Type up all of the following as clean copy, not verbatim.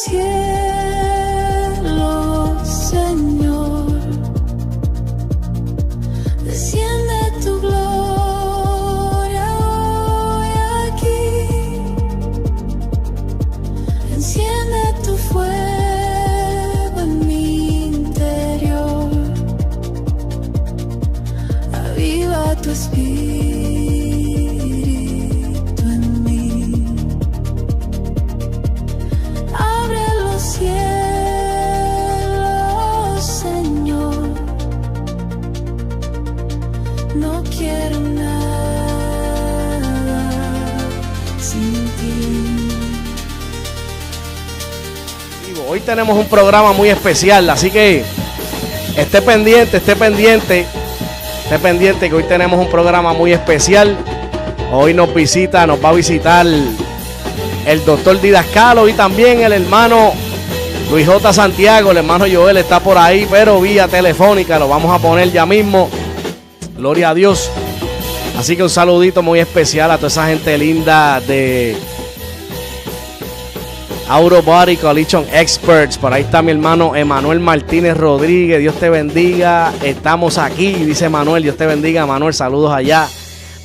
cielos, Señor, desciende tu gloria hoy aquí, enciende tu fuego en mi interior, aviva tu espíritu en mí. Abre los cielos, Señor, no quiero nada sin ti. Hoy tenemos un programa muy especial, así que esté pendiente que hoy tenemos un programa muy especial. Hoy nos va a visitar el doctor Didascalo y también el hermano Luis J. Santiago. El hermano Joel está por ahí, pero vía telefónica. Lo vamos a poner ya mismo. Gloria a Dios. Así que un saludito muy especial a toda esa gente linda de Auto Body Collision Experts. Por ahí está mi hermano Emanuel Martínez Rodríguez. Dios te bendiga. Estamos aquí, dice Manuel. Dios te bendiga, Manuel. Saludos allá.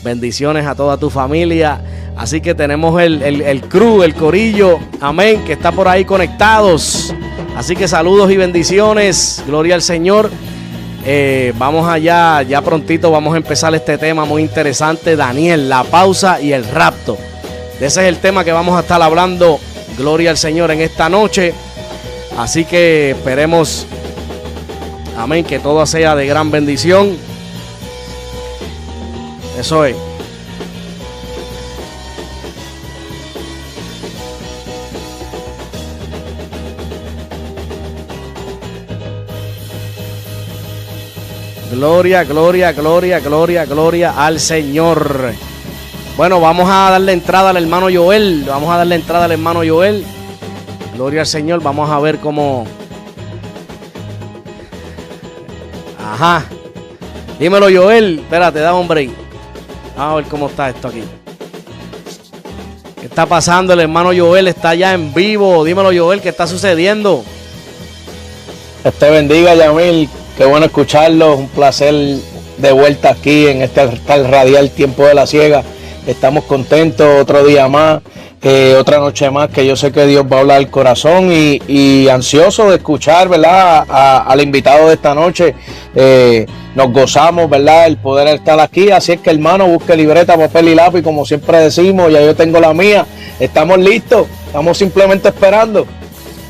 Bendiciones a toda tu familia. Así que tenemos el crew, el corillo, amén, que está por ahí conectados. Así que saludos y bendiciones, gloria al Señor. Vamos allá, ya prontito vamos a empezar este tema muy interesante, Daniel, la pausa y el rapto. Ese es el tema que vamos a estar hablando, gloria al Señor, en esta noche. Así que esperemos, amén, que todo sea de gran bendición. Eso es. Gloria, gloria, gloria, gloria, gloria al Señor. Bueno, vamos a darle entrada al hermano Joel. Gloria al Señor. Vamos a ver cómo. Ajá. Dímelo, Joel. Espérate, da un break. Vamos a ver cómo está esto aquí. ¿Qué está pasando? El hermano Joel está ya en vivo. Dímelo, Joel, ¿qué está sucediendo? Dios te bendiga, Yamil. Qué bueno escucharlo. Un placer de vuelta aquí en este radial Tiempo de la Ciega. Estamos contentos otro día más, otra noche más, que yo sé que Dios va a hablar al corazón y ansioso de escuchar, ¿verdad? Al invitado de esta noche. Nos gozamos, ¿verdad? El poder estar aquí. Así es que, hermano, busque libreta, papel y lápiz, como siempre decimos. Ya yo tengo la mía. Estamos listos. Estamos simplemente esperando.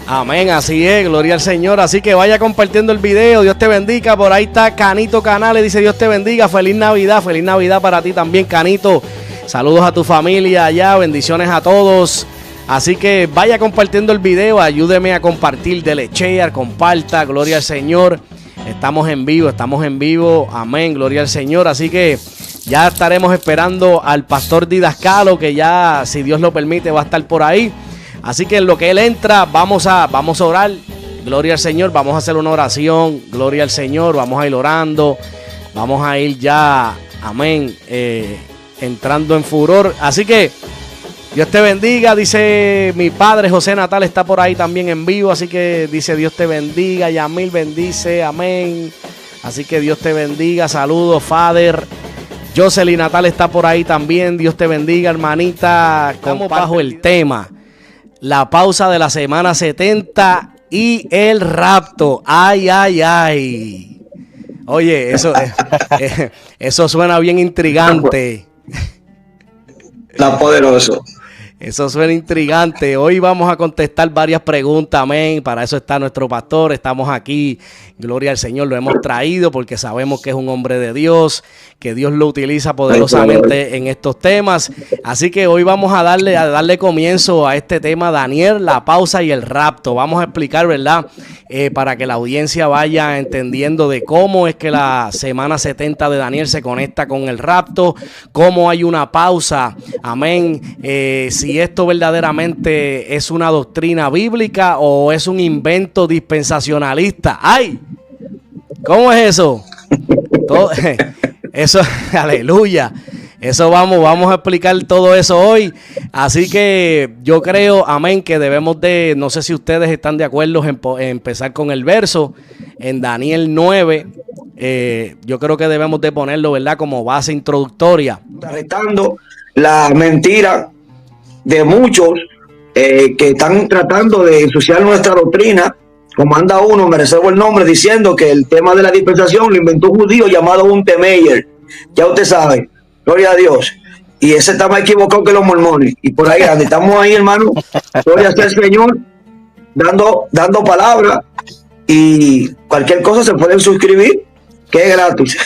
Amén, así es, gloria al Señor. Así que vaya compartiendo el video. Dios te bendiga. Por ahí está Canito Canales, dice Dios te bendiga. Feliz Navidad para ti también, Canito. Saludos a tu familia allá, bendiciones a todos. Así que vaya compartiendo el video, ayúdeme a compartir, dele share, comparta, gloria al Señor. Estamos en vivo, amén, gloria al Señor. Así que ya estaremos esperando al pastor Didascalo, que ya, si Dios lo permite, va a estar por ahí. Así que en lo que él entra, vamos a orar, gloria al Señor, vamos a hacer una oración, gloria al Señor, vamos a ir orando, vamos a ir ya, amén, entrando en furor. Así que Dios te bendiga, dice mi padre José Natal, está por ahí también en vivo, así que dice Dios te bendiga, Yamil bendice, amén. Así que Dios te bendiga, saludos, Father. Jocelyn Natal está por ahí también, Dios te bendiga, hermanita. Estamos bajo el tema, la pausa de la semana 70 y el rapto. Ay, ay, ay. Oye, eso suena bien intrigante. Está poderoso. Eso suena intrigante. Hoy vamos a contestar varias preguntas, amén. Para eso está nuestro pastor. Estamos aquí, gloria al Señor. Lo hemos traído porque sabemos que es un hombre de Dios, que Dios lo utiliza poderosamente en estos temas. Así que hoy vamos a darle comienzo a este tema, Daniel, la pausa y el rapto. Vamos a explicar, ¿verdad? Para que la audiencia vaya entendiendo de cómo es que la semana 70 de Daniel se conecta con el rapto, cómo hay una pausa, amén. Si esto verdaderamente es una doctrina bíblica o es un invento dispensacionalista. ¡Ay! ¿Cómo es eso? Todo, eso, aleluya. Eso vamos a explicar todo eso hoy. Así que yo creo, amén, que debemos de, no sé si ustedes están de acuerdo en empezar con el verso en Daniel 9. Yo creo que debemos de ponerlo, ¿verdad?, como base introductoria. Arrestando la mentira de muchos que están tratando de ensuciar nuestra doctrina. Como anda uno, me reservo el nombre, diciendo que el tema de la dispensación lo inventó un judío llamado Untermeyer. Ya usted sabe, gloria a Dios. Y ese está más equivocado que los mormones. Y por ahí anda, estamos ahí, hermano, gloria sea el Señor, dando palabra. Y cualquier cosa se pueden suscribir, que es gratis.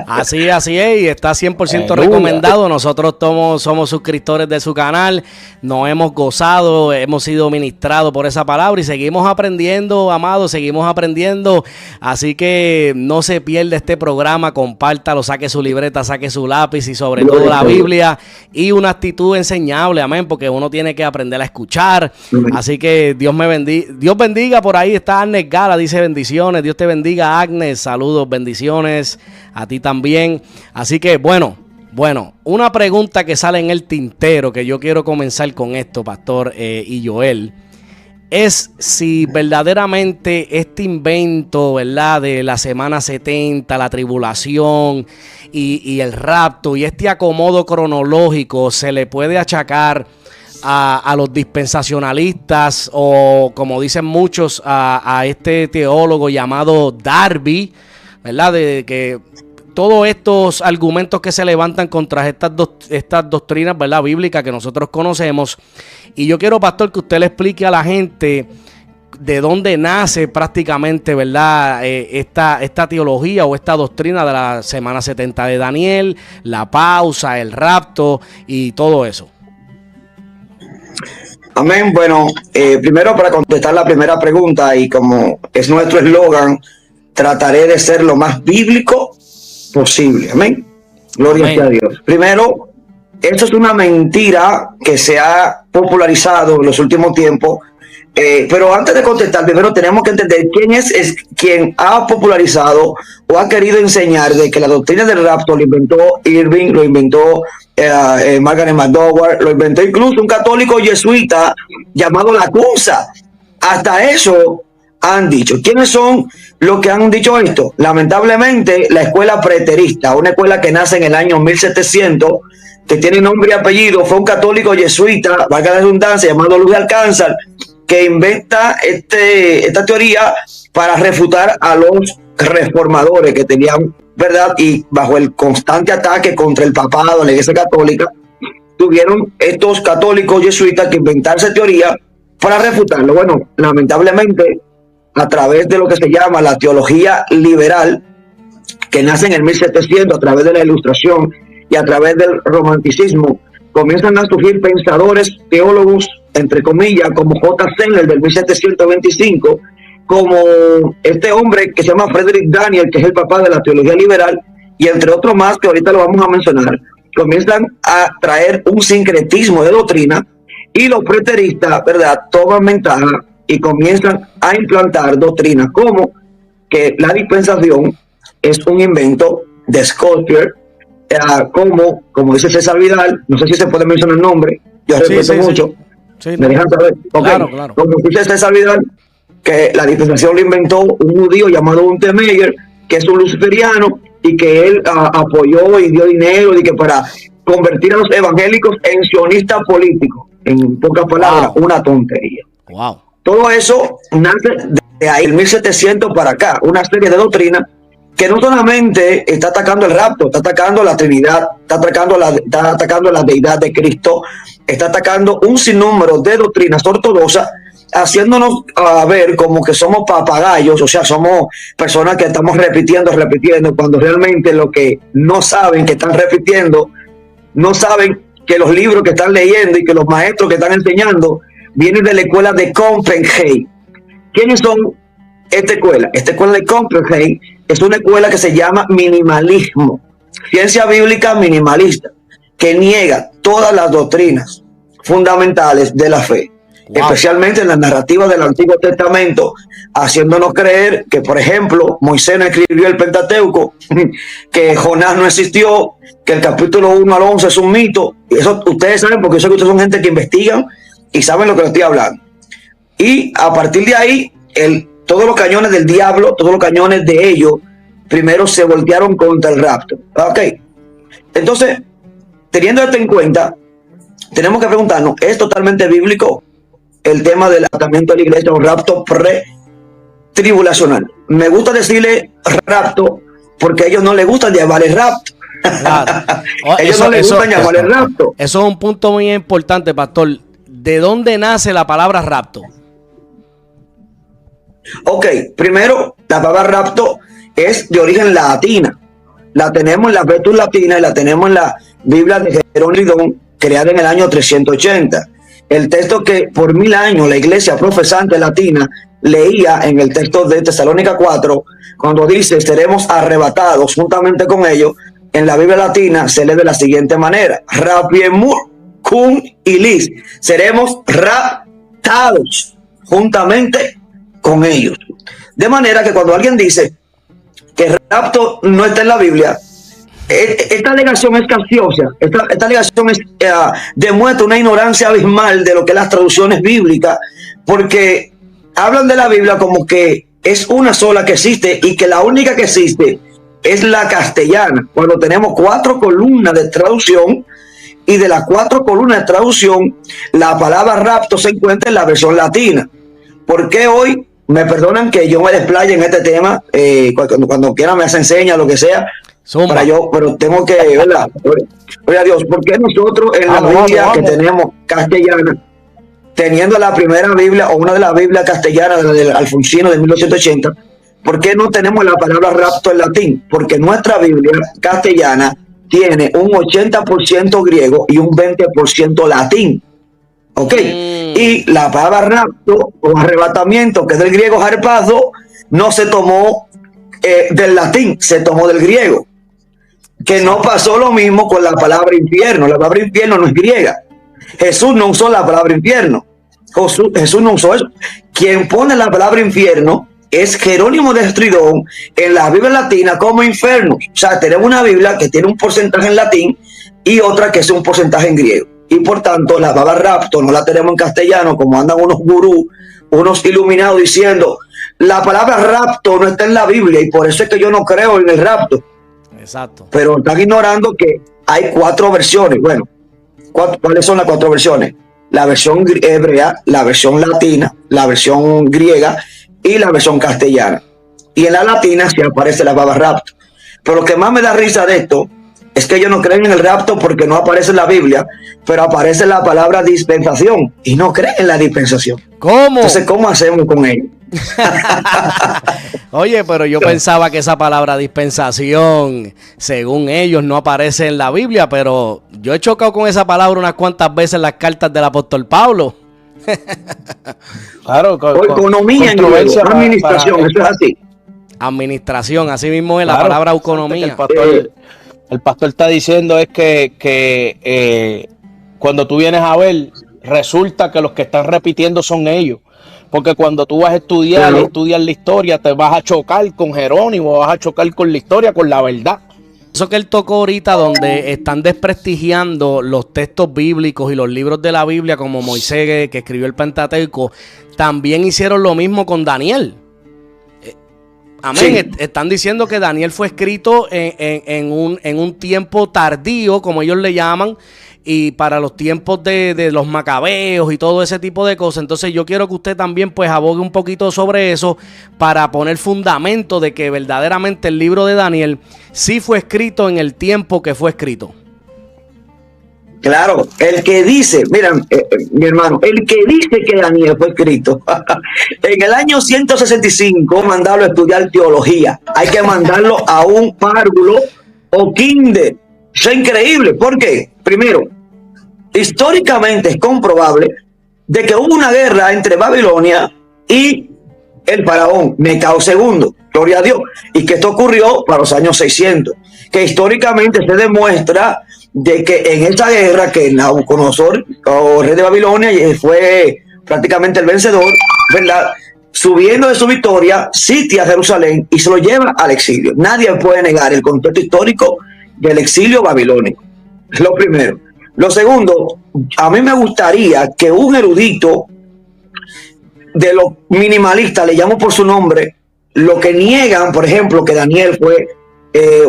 Así es, y está 100% recomendado. Nosotros somos suscriptores de su canal, nos hemos gozado, hemos sido ministrados por esa palabra y seguimos aprendiendo, amados, seguimos aprendiendo. Así que no se pierda este programa, compártalo, saque su libreta, saque su lápiz y sobre todo la Biblia y una actitud enseñable, amén, porque uno tiene que aprender a escuchar. Así que Dios bendiga. Por ahí está Agnes Gala, dice bendiciones. Dios te bendiga, Agnes, saludos. Bendiciones a ti también. Así que bueno, una pregunta que sale en el tintero, que yo quiero comenzar con esto, pastor y Joel, es si verdaderamente este invento, ¿verdad?, de la semana 70, la tribulación y el rapto y este acomodo cronológico se le puede achacar a los dispensacionalistas o, como dicen muchos, a este teólogo llamado Darby, ¿verdad? De que todos estos argumentos que se levantan contra estas doctrinas, ¿verdad?, bíblicas que nosotros conocemos. Y yo quiero, pastor, que usted le explique a la gente de dónde nace prácticamente, ¿verdad?, esta teología o esta doctrina de la semana 70 de Daniel, la pausa, el rapto y todo eso. Amén. Bueno, primero, para contestar la primera pregunta, y como es nuestro eslogan, trataré de ser lo más bíblico posible. Amén. Gloria sea a Dios. Primero, esto es una mentira que se ha popularizado en los últimos tiempos. Pero antes de contestar, primero tenemos que entender quién es quien ha popularizado o ha querido enseñar de que la doctrina del rapto lo inventó Irving, lo inventó Margaret McDowell, lo inventó incluso un católico jesuita llamado Lacunza. Hasta eso han dicho. ¿Quiénes son los que han dicho esto? Lamentablemente, la escuela preterista, una escuela que nace en el año 1700, que tiene nombre y apellido, fue un católico jesuita, valga la redundancia, llamado Luis Alcázar, que inventa esta teoría para refutar a los reformadores que tenían, ¿verdad? Y bajo el constante ataque contra el papado, la Iglesia Católica, tuvieron estos católicos jesuitas que inventarse teoría para refutarlo. Bueno, lamentablemente, a través de lo que se llama la teología liberal, que nace en el 1700 a través de la Ilustración y a través del romanticismo, comienzan a surgir pensadores, teólogos, entre comillas, como J. Sennett del 1725, como este hombre que se llama Frederick Daniel, que es el papá de la teología liberal, y entre otros más que ahorita lo vamos a mencionar. Comienzan a traer un sincretismo de doctrina, y los preteristas, ¿verdad?, toman ventaja y comienzan a implantar doctrinas como que la dispensación es un invento de Scofield, como dice César Vidal, no sé si se puede mencionar el nombre, yo respeto mucho, me dejan saber, claro. Como dice César Vidal, que la dispensación lo inventó un judío llamado Untermeyer, que es un luciferiano, y que él apoyó y dio dinero y que para convertir a los evangélicos en sionistas políticos. En pocas palabras, una tontería. Todo eso nace de ahí, el 1700 para acá, una serie de doctrinas que no solamente está atacando el rapto, está atacando la Trinidad, está atacando la deidad de Cristo, está atacando un sinnúmero de doctrinas ortodoxas, haciéndonos ver como que somos papagayos, o sea, somos personas que estamos repitiendo, cuando realmente lo que no saben que están repitiendo, no saben que los libros que están leyendo y que los maestros que están enseñando vienen de la escuela de Copenhague. ¿Quiénes son esta escuela? Esta escuela de Copenhague es una escuela que se llama minimalismo, ciencia bíblica minimalista, que niega todas las doctrinas fundamentales de la fe. Wow. especialmente en la narrativa del Antiguo Testamento, haciéndonos creer que, por ejemplo, Moisés no escribió el Pentateuco, que Jonás no existió, que el capítulo 1 al 11 es un mito. Y eso ustedes saben, porque yo sé que ustedes son gente que investigan y saben lo que les estoy hablando. Y a partir de ahí, todos los cañones del diablo, todos los cañones de ellos, primero se voltearon contra el rapto. Ok. Entonces, teniendo esto en cuenta, tenemos que preguntarnos, ¿es totalmente bíblico el tema del atamiento de la iglesia, un rapto pre-tribulacional? Me gusta decirle rapto porque a ellos no les gusta llamar el rapto. Claro. Ellos no les gusta llamar el rapto. Eso es un punto muy importante, pastor. ¿De dónde nace la palabra rapto? Ok, primero, la palabra rapto es de origen latina. La tenemos en la Vetus Latina y la tenemos en la Biblia de Jerónimo, creada en el año 380. El texto que por 1000 años la iglesia profesante latina leía en el texto de Tesalónica 4, cuando dice seremos arrebatados juntamente con ellos, en la Biblia latina se lee de la siguiente manera: Rapiemur cum ilis, seremos raptados juntamente con ellos. De manera que cuando alguien dice que el rapto no está en la Biblia, esta alegación es capciosa. Esta alegación demuestra una ignorancia abismal de lo que es las traducciones bíblicas, porque hablan de la Biblia como que es una sola que existe y que la única que existe es la castellana, cuando tenemos 4 columnas de traducción, y de las 4 columnas de traducción la palabra rapto se encuentra en la versión latina. ¿Por qué hoy me perdonan que yo me desplaye en este tema? Cuando quieran me hacen señas, lo que sea. Para yo, pero tengo que, ¿verdad? Oye, Dios, ¿por qué nosotros en la Biblia que tenemos castellana, teniendo la primera Biblia o una de las Biblias castellanas del Alfonsino de 1880, ¿por qué no tenemos la palabra rapto en latín? Porque nuestra Biblia castellana tiene un 80% griego y un 20% latín. ¿Ok? Y la palabra rapto o arrebatamiento, que es del griego harpazo, no se tomó del latín, se tomó del griego. Que no pasó lo mismo con la palabra infierno. La palabra infierno no es griega. Jesús no usó la palabra infierno. Jesús no usó eso. Quien pone la palabra infierno es Jerónimo de Estridón en la Biblia latina como infierno. O sea, tenemos una Biblia que tiene un porcentaje en latín y otra que es un porcentaje en griego. Y por tanto, la palabra rapto no la tenemos en castellano, como andan unos gurús, unos iluminados diciendo la palabra rapto no está en la Biblia y por eso es que yo no creo en el rapto. Exacto. Pero están ignorando que hay 4 versiones. Bueno, ¿cuáles son las 4 versiones? La versión hebrea, la versión latina, la versión griega y la versión castellana. Y en la latina sí aparece la palabra rapto. Pero lo que más me da risa de esto es que ellos no creen en el rapto porque no aparece en la Biblia, pero aparece la palabra dispensación y no creen en la dispensación. ¿Cómo? Entonces, ¿cómo hacemos con ellos? Oye, pero yo pensaba que esa palabra dispensación, según ellos, no aparece en la Biblia, pero yo he chocado con esa palabra unas cuantas veces en las cartas del apóstol Pablo. Claro, economía, administración, eso es así. Administración, así mismo es la palabra economía. El pastor está diciendo es que cuando tú vienes a ver, resulta que los que están repitiendo son ellos. Porque cuando tú vas a estudiar la historia, te vas a chocar con Jerónimo, vas a chocar con la historia, con la verdad. Eso que él tocó ahorita, donde están desprestigiando los textos bíblicos y los libros de la Biblia, como Moisés, que escribió el Pentateuco, también hicieron lo mismo con Daniel. Amén. Sí. Están diciendo que Daniel fue escrito en un tiempo tardío, como ellos le llaman, y para los tiempos de los macabeos y todo ese tipo de cosas. Entonces yo quiero que usted también pues abogue un poquito sobre eso para poner fundamento de que verdaderamente el libro de Daniel sí fue escrito en el tiempo que fue escrito. Claro, el que dice, miren, mi hermano, el que dice que Daniel fue escrito en el año 165, mandarlo a estudiar teología. Hay que mandarlo a un párvulo o kinder. Eso es increíble. ¿Por qué? Primero, históricamente es comprobable de que hubo una guerra entre Babilonia y el faraón Necao II, gloria a Dios, y que esto ocurrió para los años 600, que históricamente se demuestra de que en esta guerra que Nabucodonosor, o rey de Babilonia, fue prácticamente el vencedor, ¿verdad? Subiendo de su victoria, sitia Jerusalén y se lo lleva al exilio. Nadie puede negar el contexto histórico del exilio babilónico. Es lo primero. Lo segundo, a mí me gustaría que un erudito de los minimalistas, le llamo por su nombre, lo que niegan, por ejemplo, que Daniel fue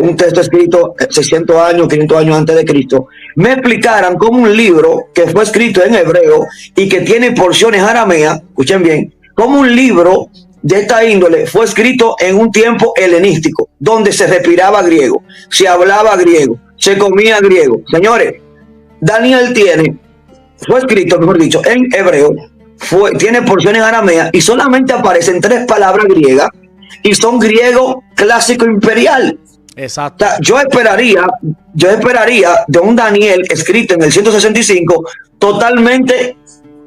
un texto escrito 600 años, 500 años antes de Cristo, me explicaran cómo un libro que fue escrito en hebreo y que tiene porciones arameas, escuchen bien, cómo un libro de esta índole fue escrito en un tiempo helenístico, donde se respiraba griego, se hablaba griego, se comía griego. Señores, Daniel fue escrito, mejor dicho, en hebreo, tiene porciones arameas y solamente aparecen 3 palabras griegas y son griego clásico imperial. Exacto. O sea, yo esperaría de un Daniel escrito en el 165 totalmente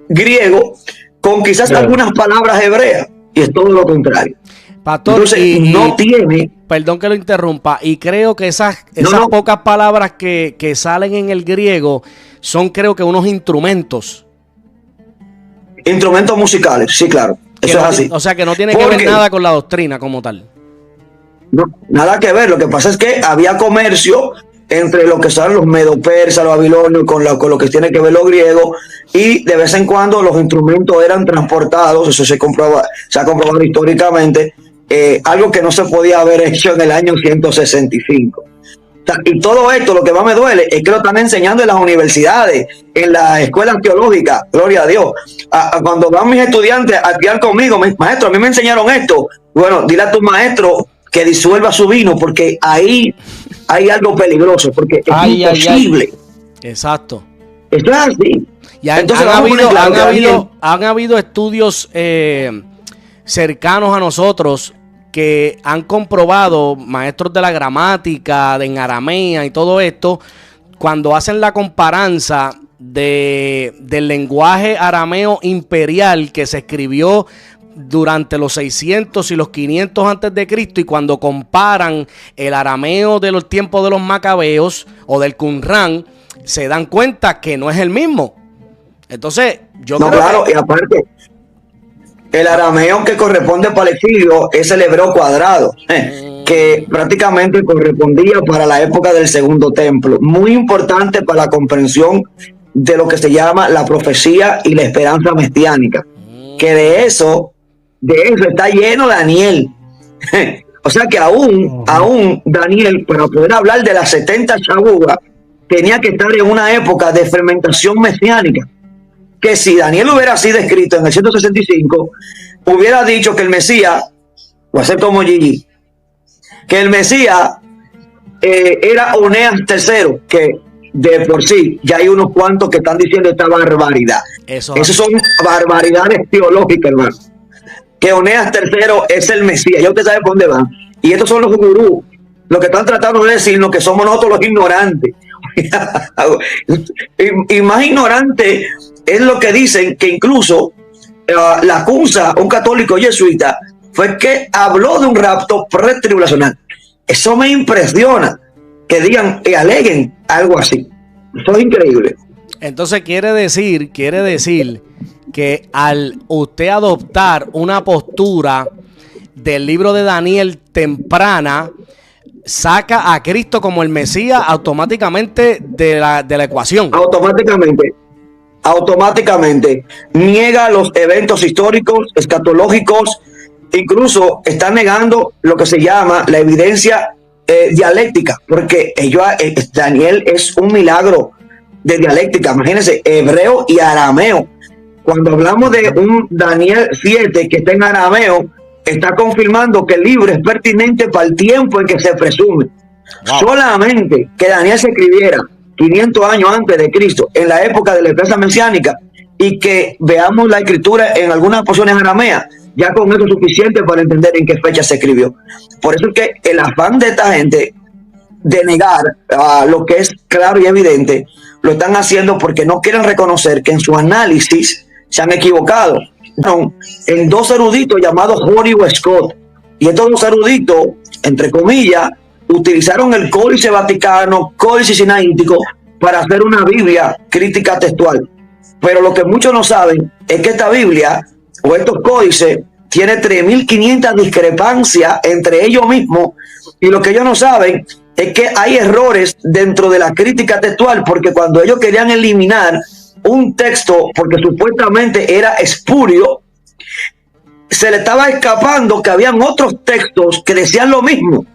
griego con quizás algunas palabras hebreas, y es todo lo contrario. Pastor, entonces no tiene, perdón que lo interrumpa, y creo que esas pocas palabras que salen en el griego son, creo que, unos instrumentos musicales, sí, claro, eso es así. O sea que no tiene que ver nada con la doctrina como tal. No, nada que ver. Lo que pasa es que había comercio entre lo que son los medo-persas, los babilonios, con lo que tiene que ver los griegos, y de vez en cuando los instrumentos eran transportados. Eso se ha comprobado históricamente, algo que no se podía haber hecho en el año 165. O sea, y todo esto, lo que más me duele es que lo están enseñando en las universidades, en las escuelas teológicas, gloria a Dios. Cuando van mis estudiantes a estudiar conmigo, maestro, a mí me enseñaron esto. Bueno, dile a tu maestro que disuelva su vino, porque ahí hay algo peligroso, porque es imposible. Exacto. Esto es así. Entonces, han habido estudios cercanos a nosotros que han comprobado, maestros de la gramática, en aramea y todo esto, cuando hacen la comparanza del lenguaje arameo imperial que se escribió durante los 600 y los 500 antes de Cristo, y cuando comparan el arameo de los tiempos de los macabeos o del Qumran, se dan cuenta que no es el mismo. Entonces, yo creo claro, y aparte, el arameo que corresponde para el exilio es el hebreo cuadrado, que prácticamente correspondía para la época del Segundo Templo. Muy importante para la comprensión de lo que se llama la profecía y la esperanza mesiánica, que de eso está lleno Daniel. O sea que aún Daniel, para poder hablar de las 70 chabugas, tenía que estar en una época de fermentación mesiánica. Que si Daniel hubiera sido escrito en el 165, hubiera dicho que el Mesías, va a ser como Gigi, que el Mesías era Oneas III, que de por sí ya hay unos cuantos que están diciendo esta barbaridad. Esas son barbaridades teológicas, hermano. Que Oneas III es el Mesías. Ya usted sabe por dónde van. Y estos son los gurús. Lo que están tratando de decirnos que somos nosotros los ignorantes. y más ignorante es lo que dicen que incluso la acusa, un católico jesuita, fue que habló de un rapto pretribulacional. Eso me impresiona, que digan y aleguen algo así. Eso es increíble. Entonces quiere decir que al usted adoptar una postura del libro de Daniel temprana, saca a Cristo como el Mesías automáticamente de la ecuación. Automáticamente niega los eventos históricos, escatológicos, incluso está negando lo que se llama la evidencia dialéctica, porque Daniel es un milagro de dialéctica. Imagínense, hebreo y arameo. Cuando hablamos de un Daniel 7 que está en arameo, está confirmando que el libro es pertinente para el tiempo en que se presume. Wow. Solamente que Daniel se escribiera 500 años antes de Cristo, en la época de la esperanza mesiánica, y que veamos la escritura en algunas porciones arameas, ya con eso es suficiente para entender en qué fecha se escribió. Por eso es que el afán de esta gente de negar lo que es claro y evidente, lo están haciendo porque no quieren reconocer que en su análisis se han equivocado. En dos eruditos llamados Horry y Scott, y estos dos eruditos, entre comillas, utilizaron el Códice Vaticano, Códice Sinaítico, para hacer una Biblia crítica textual. Pero lo que muchos no saben es que esta Biblia o estos códices tiene 3.500 discrepancias entre ellos mismos, y lo que ellos no saben es que hay errores dentro de la crítica textual, porque cuando ellos querían eliminar un texto porque supuestamente era espurio, se le estaba escapando que habían otros textos que decían lo mismo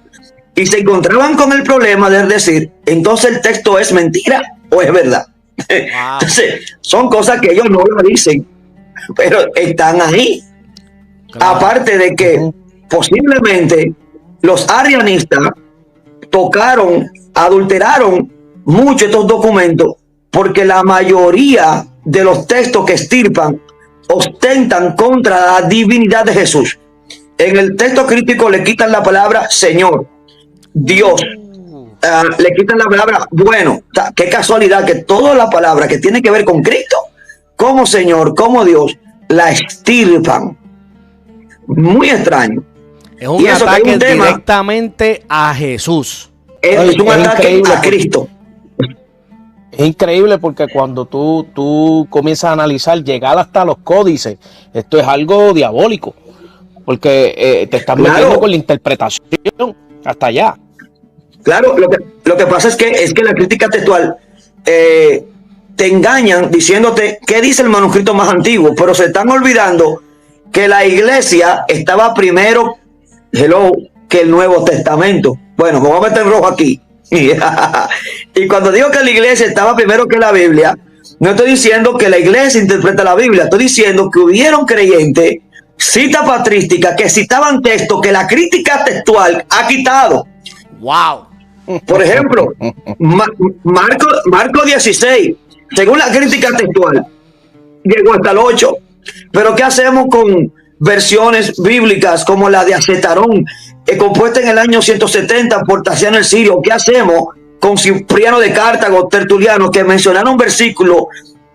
y se encontraban con el problema de decir, entonces el texto es mentira o es verdad. Wow. Entonces, son cosas que ellos no lo dicen, pero están ahí. Claro. Aparte de que posiblemente los arrianistas tocaron, adulteraron mucho estos documentos, porque la mayoría de los textos que extirpan ostentan contra la divinidad de Jesús. En el texto crítico le quitan la palabra Señor, Dios, le quitan la palabra bueno. O sea, qué casualidad que toda la palabra que tiene que ver con Cristo, como Señor, como Dios, la extirpan. Muy extraño. Es un ataque directamente a Jesús. Es un ataque a Cristo. Es increíble porque cuando tú comienzas a analizar, llegar hasta los códices, esto es algo diabólico, porque te están metiendo con la interpretación hasta allá. Claro, lo que pasa es que la crítica textual te engañan diciéndote qué dice el manuscrito más antiguo, pero se están olvidando que la iglesia estaba primero que el Nuevo Testamento. Bueno, me voy a meter en rojo aquí. Y cuando digo que la iglesia estaba primero que la Biblia, no estoy diciendo que la iglesia interpreta la Biblia, estoy diciendo que hubieron creyentes, cita patrística, que citaban textos que la crítica textual ha quitado. Wow. Por ejemplo, Marco 16, según la crítica textual, llegó hasta el 8. Pero ¿qué hacemos con versiones bíblicas como la de Acetarón, compuesta en el año 170 por Tasiano el Sirio? ¿Qué hacemos con Cipriano de Cartago, Tertuliano, que mencionaron versículos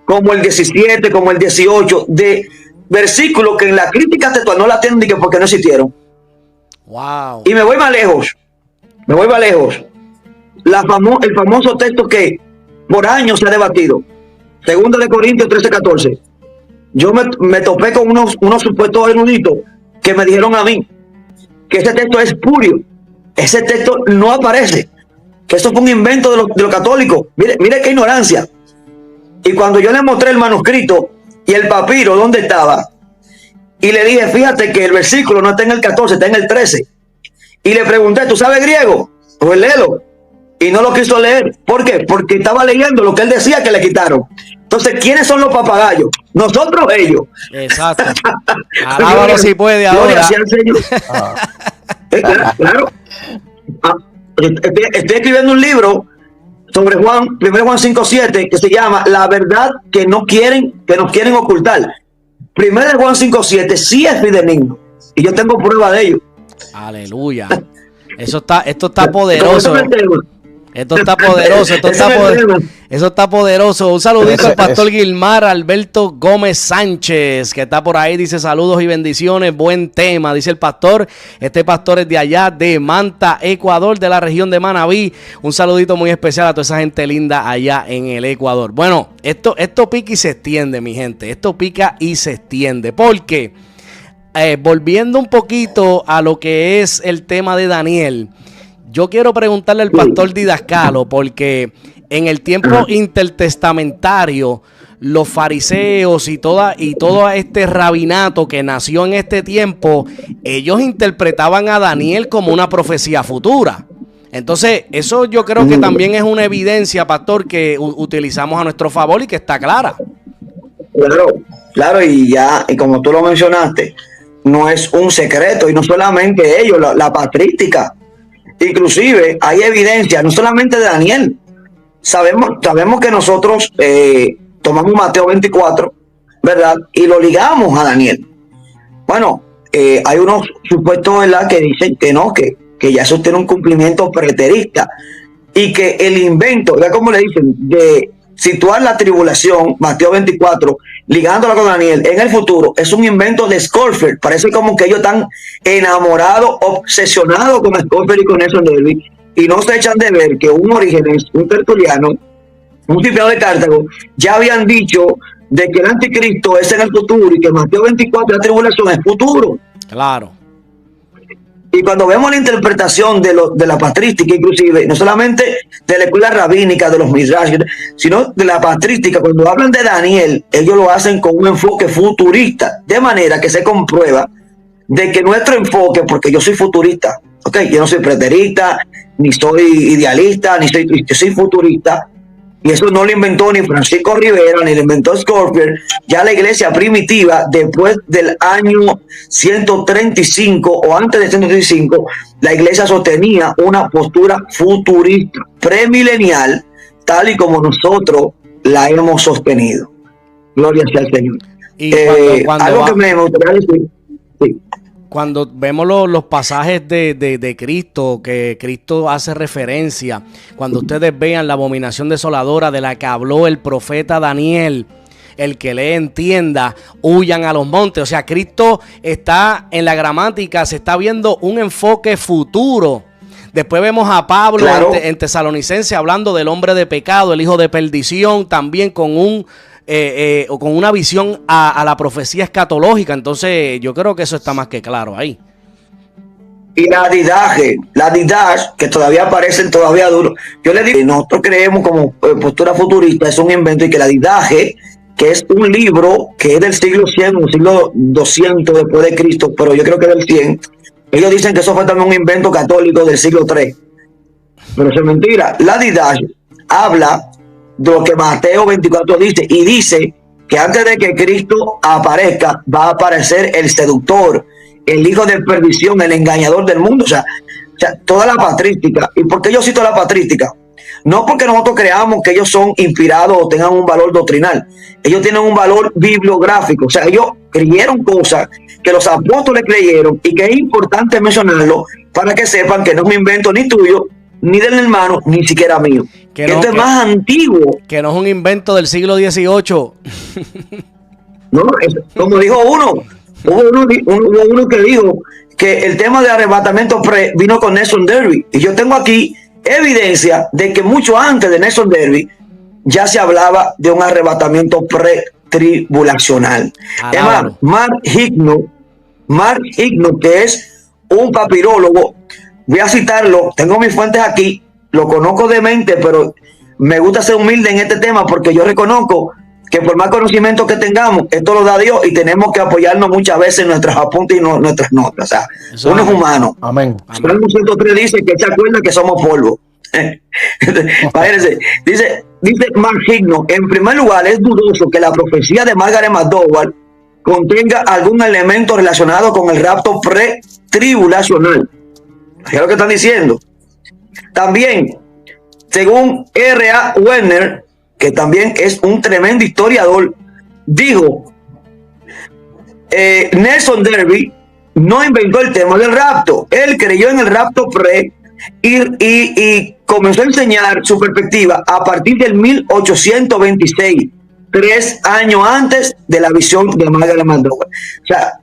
como el 17, como el 18, de versículos que en la crítica textual no la tienen porque no existieron? Wow. Y me voy más lejos. El famoso texto que por años se ha debatido, 2 de Corintios 13-14. Yo me topé con unos supuestos eruditos que me dijeron a mí que ese texto es espurio. Ese texto no aparece, que eso fue un invento de los católicos. Mire qué ignorancia. Y cuando yo le mostré el manuscrito y el papiro donde estaba, y le dije, fíjate que el versículo no está en el 14, está en el 13. Y le pregunté, ¿tú sabes griego? Pues léelo. Y no lo quiso leer. ¿Por qué? Porque estaba leyendo lo que él decía que le quitaron. Entonces, ¿quiénes son los papagayos? Nosotros, ellos. Exacto. Alábalo si puede ahora. Claro. Estoy escribiendo un libro sobre 1 Juan 5:7 que se llama La verdad que nos quieren ocultar. 1 Juan 5:7 sí es fidedigno y yo tengo prueba de ello. Aleluya. Esto está poderoso. Esto está poderoso, eso está poderoso. Un saludito al pastor Gilmar Alberto Gómez Sánchez, que está por ahí, dice saludos y bendiciones, buen tema, dice el pastor. Este pastor es de allá, de Manta, Ecuador, de la región de Manabí. Un saludito muy especial a toda esa gente linda allá en el Ecuador. Bueno, esto pica y se extiende, mi gente, esto pica y se extiende, porque volviendo un poquito a lo que es el tema de Daniel, yo quiero preguntarle al pastor Didascalo, porque en el tiempo intertestamentario, los fariseos y todo este rabinato que nació en este tiempo, ellos interpretaban a Daniel como una profecía futura. Entonces, eso yo creo que también es una evidencia, pastor, que utilizamos a nuestro favor y que está clara. Claro, y como tú lo mencionaste, no es un secreto, y no solamente ellos, la patrística. Inclusive hay evidencia, no solamente de Daniel. Sabemos que nosotros tomamos Mateo 24, ¿verdad? Y lo ligamos a Daniel. Bueno, hay unos supuestos, ¿verdad?, que dicen que no, que ya eso tiene un cumplimiento preterista. Y que el invento, ¿verdad?, como le dicen, de situar la tribulación, Mateo 24, ligándola con Daniel en el futuro, es un invento de Scofield. Parece como que ellos están enamorados, obsesionados con Scofield y con Nelson Darby, y no se echan de ver que un Orígenes, un Tertuliano, un Cipriano de Cartago, ya habían dicho de que el anticristo es en el futuro y que Mateo 24, la tribulación es futuro. Claro. Y cuando vemos la interpretación de la patrística, inclusive, no solamente de la escuela rabínica, de los midrash, sino de la patrística, cuando hablan de Daniel, ellos lo hacen con un enfoque futurista, de manera que se comprueba de que nuestro enfoque, porque yo soy futurista, ¿okay? Yo no soy preterista, ni soy idealista, yo soy futurista, y eso no lo inventó ni Francisco Rivera, ni lo inventó Scorpion. Ya la iglesia primitiva, después del año 135 o antes de 135, la iglesia sostenía una postura futurista, premilenial, tal y como nosotros la hemos sostenido. Gloria sea al Señor. Y cuando algo que me gustaría decir, sí. Cuando vemos los pasajes de Cristo, que Cristo hace referencia, cuando ustedes vean la abominación desoladora de la que habló el profeta Daniel, el que le entienda, huyan a los montes. O sea, Cristo está en la gramática, se está viendo un enfoque futuro. Después vemos a Pablo, claro, en Tesalonicense hablando del hombre de pecado, el hijo de perdición, también con con una visión a la profecía escatológica. Entonces yo creo que eso está más que claro ahí. Y la didaje, que todavía aparecen todavía duros. Yo le digo, nosotros creemos como postura futurista, es un invento, y que la didaje, que es un libro que es del siglo 100 o siglo 200 después de Cristo, pero yo creo que es del 100. Ellos dicen que eso fue también un invento católico del siglo 3. Pero eso es mentira. La didaje habla de lo que Mateo 24 dice, y dice que antes de que Cristo aparezca, va a aparecer el seductor, el hijo de perdición, el engañador del mundo. O sea, toda la patrística. ¿Y por qué yo cito la patrística? No porque nosotros creamos que ellos son inspirados o tengan un valor doctrinal. Ellos tienen un valor bibliográfico. O sea, ellos creyeron cosas que los apóstoles creyeron, y que es importante mencionarlo para que sepan que no es un invento ni tuyo, ni del hermano, ni siquiera mío. Que esto es más antiguo. Que no es un invento del siglo XVIII. No, como dijo uno, hubo uno que dijo que el tema de arrebatamiento vino con Nelson Derby. Y yo tengo aquí evidencia de que mucho antes de Nelson Derby ya se hablaba de un arrebatamiento pretribulacional. Es más, Mark Higno, que es un papirólogo, voy a citarlo, tengo mis fuentes aquí, lo conozco de mente, pero me gusta ser humilde en este tema, porque yo reconozco que por más conocimiento que tengamos, esto lo da Dios, y tenemos que apoyarnos muchas veces en nuestros apuntes y nuestras notas. O sea, eso, uno es humano. Amén. Salmo 103 dice que se acuerda que somos polvo. dice Mark Higno, en primer lugar, es dudoso que la profecía de Margaret McDowell contenga algún elemento relacionado con el rapto pretribulacional. ¿Qué es lo que están diciendo? También, según R.A. Werner, que también es un tremendo historiador, dijo, Nelson Derby no inventó el tema del rapto. Él creyó en el rapto y comenzó a enseñar su perspectiva a partir del 1826, 3 años antes de la visión de Margaret McDowell. O sea,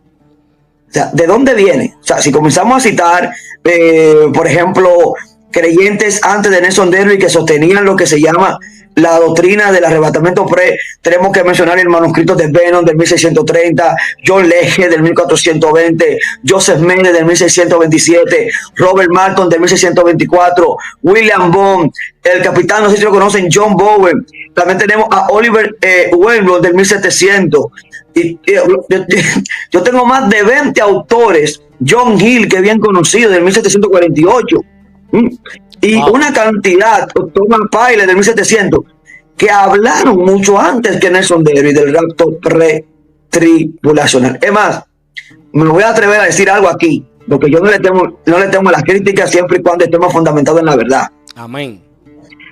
¿de dónde viene? O sea, si comenzamos a citar, por ejemplo, creyentes antes de Nelson Derby que sostenían lo que se llama la doctrina del arrebatamiento tenemos que mencionar el manuscrito de Venom del 1630, John Legge del 1420, Joseph Mendes del 1627, Robert Martin del 1624, William Bond, el capitán, no sé si lo conocen, John Bowen. También tenemos a Oliver Wendell del 1700. Yo tengo más de 20 autores, John Hill, que es bien conocido, del 1748, y una cantidad, Thomas Pyle del 1700, que hablaron mucho antes que Nelson Derby del rapto pretribulacional. Es más, me voy a atrever a decir algo aquí, porque yo no le temo a las críticas siempre y cuando estemos fundamentados en la verdad. Amén.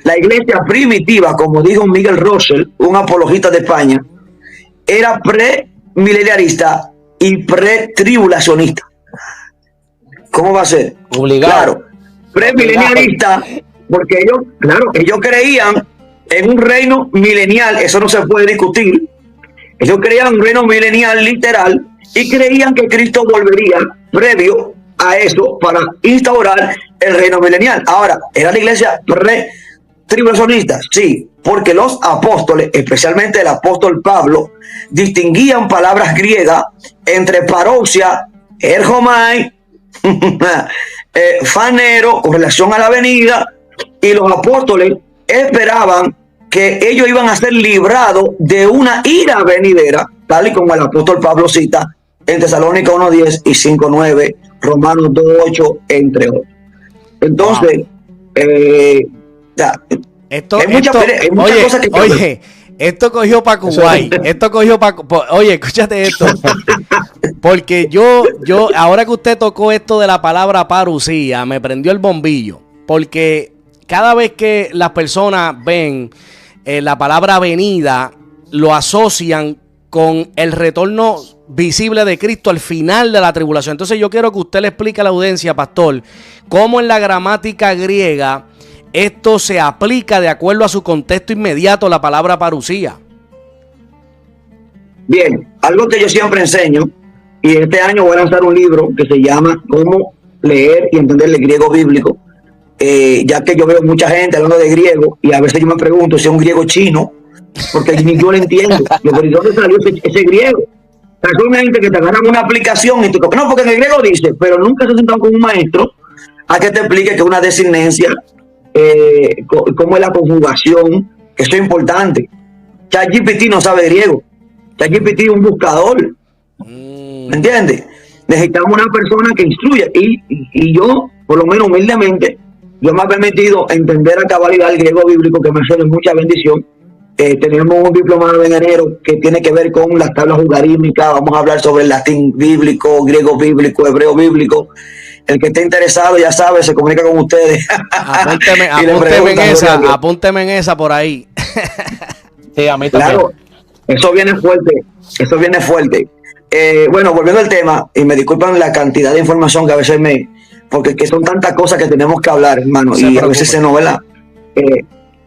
La iglesia primitiva, como dijo Miguel Russell, un apologista de España, era premilenialista y pretribulacionista. ¿Cómo va a ser? Obligado. Claro, premilenialista, porque ellos creían en un reino milenial, eso no se puede discutir. Ellos creían en un reino milenial literal y creían que Cristo volvería previo a eso para instaurar el reino milenial. Ahora, era la iglesia tribulacionistas, sí, porque los apóstoles, especialmente el apóstol Pablo, distinguían palabras griegas entre parousia, ergomai, fanero, con relación a la venida, y los apóstoles esperaban que ellos iban a ser librados de una ira venidera, tal y como el apóstol Pablo cita en Tesalónica 1:10 y 5:9, Romanos 2:8, entre otros. Entonces, hay muchas cosas que... Oye, esto cogió para Kuwait. Esto cogió para... Oye, escúchate esto. Porque yo, ahora que usted tocó esto de la palabra parucía, me prendió el bombillo. Porque cada vez que las personas ven la palabra venida, lo asocian con el retorno visible de Cristo al final de la tribulación. Entonces yo quiero que usted le explique a la audiencia, pastor, cómo en la gramática griega esto se aplica de acuerdo a su contexto inmediato, la palabra parucía. Bien, algo que yo siempre enseño, y este año voy a lanzar un libro que se llama Cómo leer y entender el griego bíblico, ya que yo veo mucha gente hablando de griego y a veces yo me pregunto si es un griego chino, porque ni yo lo entiendo. Yo, ¿de dónde salió ese griego? Es una gente que te agarran una aplicación y te no, porque en el griego dice, pero nunca se sentaron con un maestro a que te explique que es una designencia, cómo es la conjugación, que eso es importante. ChatGPT no sabe griego. ChatGPT es un buscador. ¿Me entiendes? Necesitamos una persona que instruya. Y yo, por lo menos humildemente, yo me he permitido entender a cabalidad el griego bíblico, que me hace de mucha bendición. Tenemos un diplomado en enero que tiene que ver con las tablas jugarímicas. Vamos a hablar sobre el latín bíblico, griego bíblico, hebreo bíblico. El que esté interesado, ya sabe, se comunica con ustedes. Apúnteme en esa por ahí. Sí, a mí también. Claro, eso viene fuerte. Bueno, volviendo al tema, y me disculpan la cantidad de información que a veces porque que son tantas cosas que tenemos que hablar, hermano, y a veces se novela.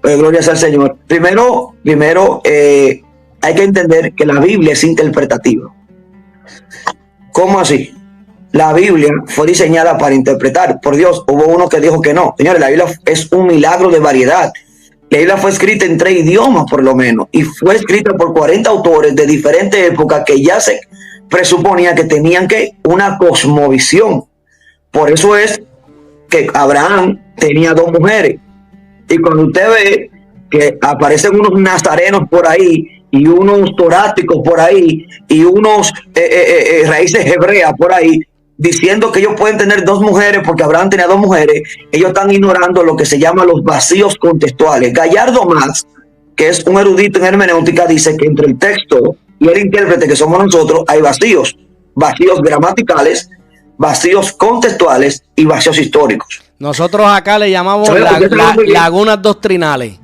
Gloria sea al Señor. Primero, hay que entender que la Biblia es interpretativa. ¿Cómo así? La Biblia fue diseñada para interpretar. Por Dios, hubo uno que dijo que no. Señores, la Biblia es un milagro de variedad. La Biblia fue escrita en 3 idiomas por lo menos, y fue escrita por 40 autores de diferentes épocas que ya se presuponía que tenían una cosmovisión. Por eso es que Abraham tenía 2 mujeres. Y cuando usted ve que aparecen unos nazarenos por ahí, y unos toráticos por ahí, y unos raíces hebreas por ahí, diciendo que ellos pueden tener 2 mujeres porque Abraham tenía 2 mujeres, ellos están ignorando lo que se llama los vacíos contextuales. Gallardo Más, que es un erudito en hermenéutica, dice que entre el texto y el intérprete, que somos nosotros, hay vacíos gramaticales, vacíos contextuales y vacíos históricos. Nosotros acá le llamamos lagunas doctrinales.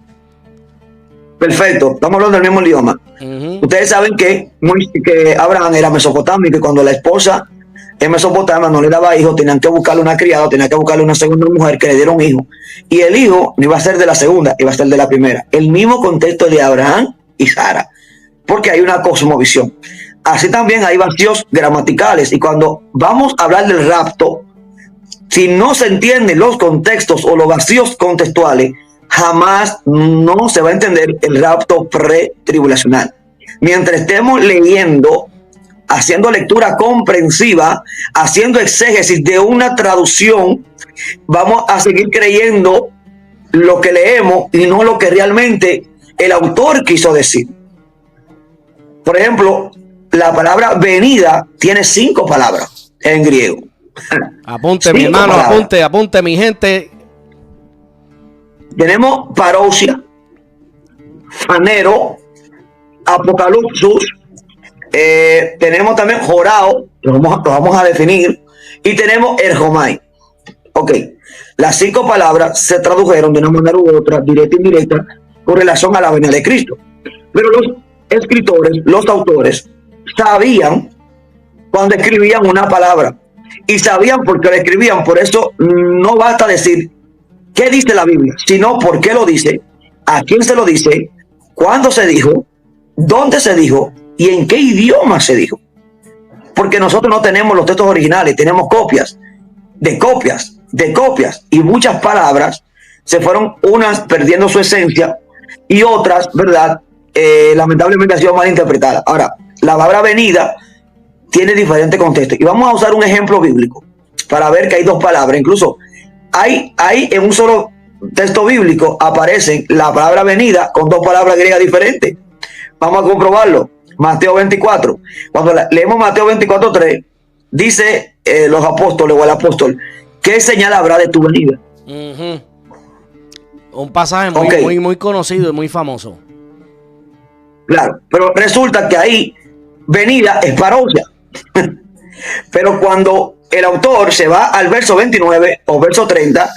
Perfecto, estamos hablando del mismo idioma. Ustedes saben que Abraham era mesopotámico, y cuando la esposa en Mesopotamia no le daba hijos, tenían que buscarle una criada, tenían que buscarle una segunda mujer que le diera un hijo. Y el hijo no iba a ser de la segunda, iba a ser de la primera. El mismo contexto de Abraham y Sara, porque hay una cosmovisión. Así también hay vacíos gramaticales, y cuando vamos a hablar del rapto, si no se entienden los contextos o los vacíos contextuales, jamás no se va a entender el rapto pretribulacional. Mientras estemos leyendo, haciendo lectura comprensiva, haciendo exégesis de una traducción, vamos a seguir creyendo lo que leemos y no lo que realmente el autor quiso decir. Por ejemplo, la palabra venida tiene 5 palabras en griego. Apunte, mi hermano, apunte, mi gente. Tenemos parousia, fanero, apocalipsis, tenemos también jorao, lo vamos a definir, y tenemos ergomai. Ok, las 5 palabras se tradujeron de una manera u otra, directa e indirecta, con relación a la venida de Cristo. Pero los escritores, los autores, sabían cuando escribían una palabra, y sabían por qué la escribían. Por eso no basta decir qué dice la Biblia, sino por qué lo dice, a quién se lo dice, cuándo se dijo, dónde se dijo y en qué idioma se dijo. Porque nosotros no tenemos los textos originales, tenemos copias, y muchas palabras se fueron unas perdiendo su esencia y otras, ¿verdad? Lamentablemente ha sido mal interpretada. Ahora, la palabra venida tiene diferentes contextos. Y vamos a usar un ejemplo bíblico para ver que hay dos palabras. Incluso hay en un solo texto bíblico aparecen la palabra venida con dos palabras griegas diferentes. Vamos a comprobarlo. Mateo 24. Cuando leemos Mateo 24:3, dice los apóstoles o el apóstol, ¿qué señal habrá de tu venida? Un pasaje muy conocido y muy famoso. Claro, pero resulta que ahí venida es parousia. Pero cuando el autor se va al verso 29 o verso 30,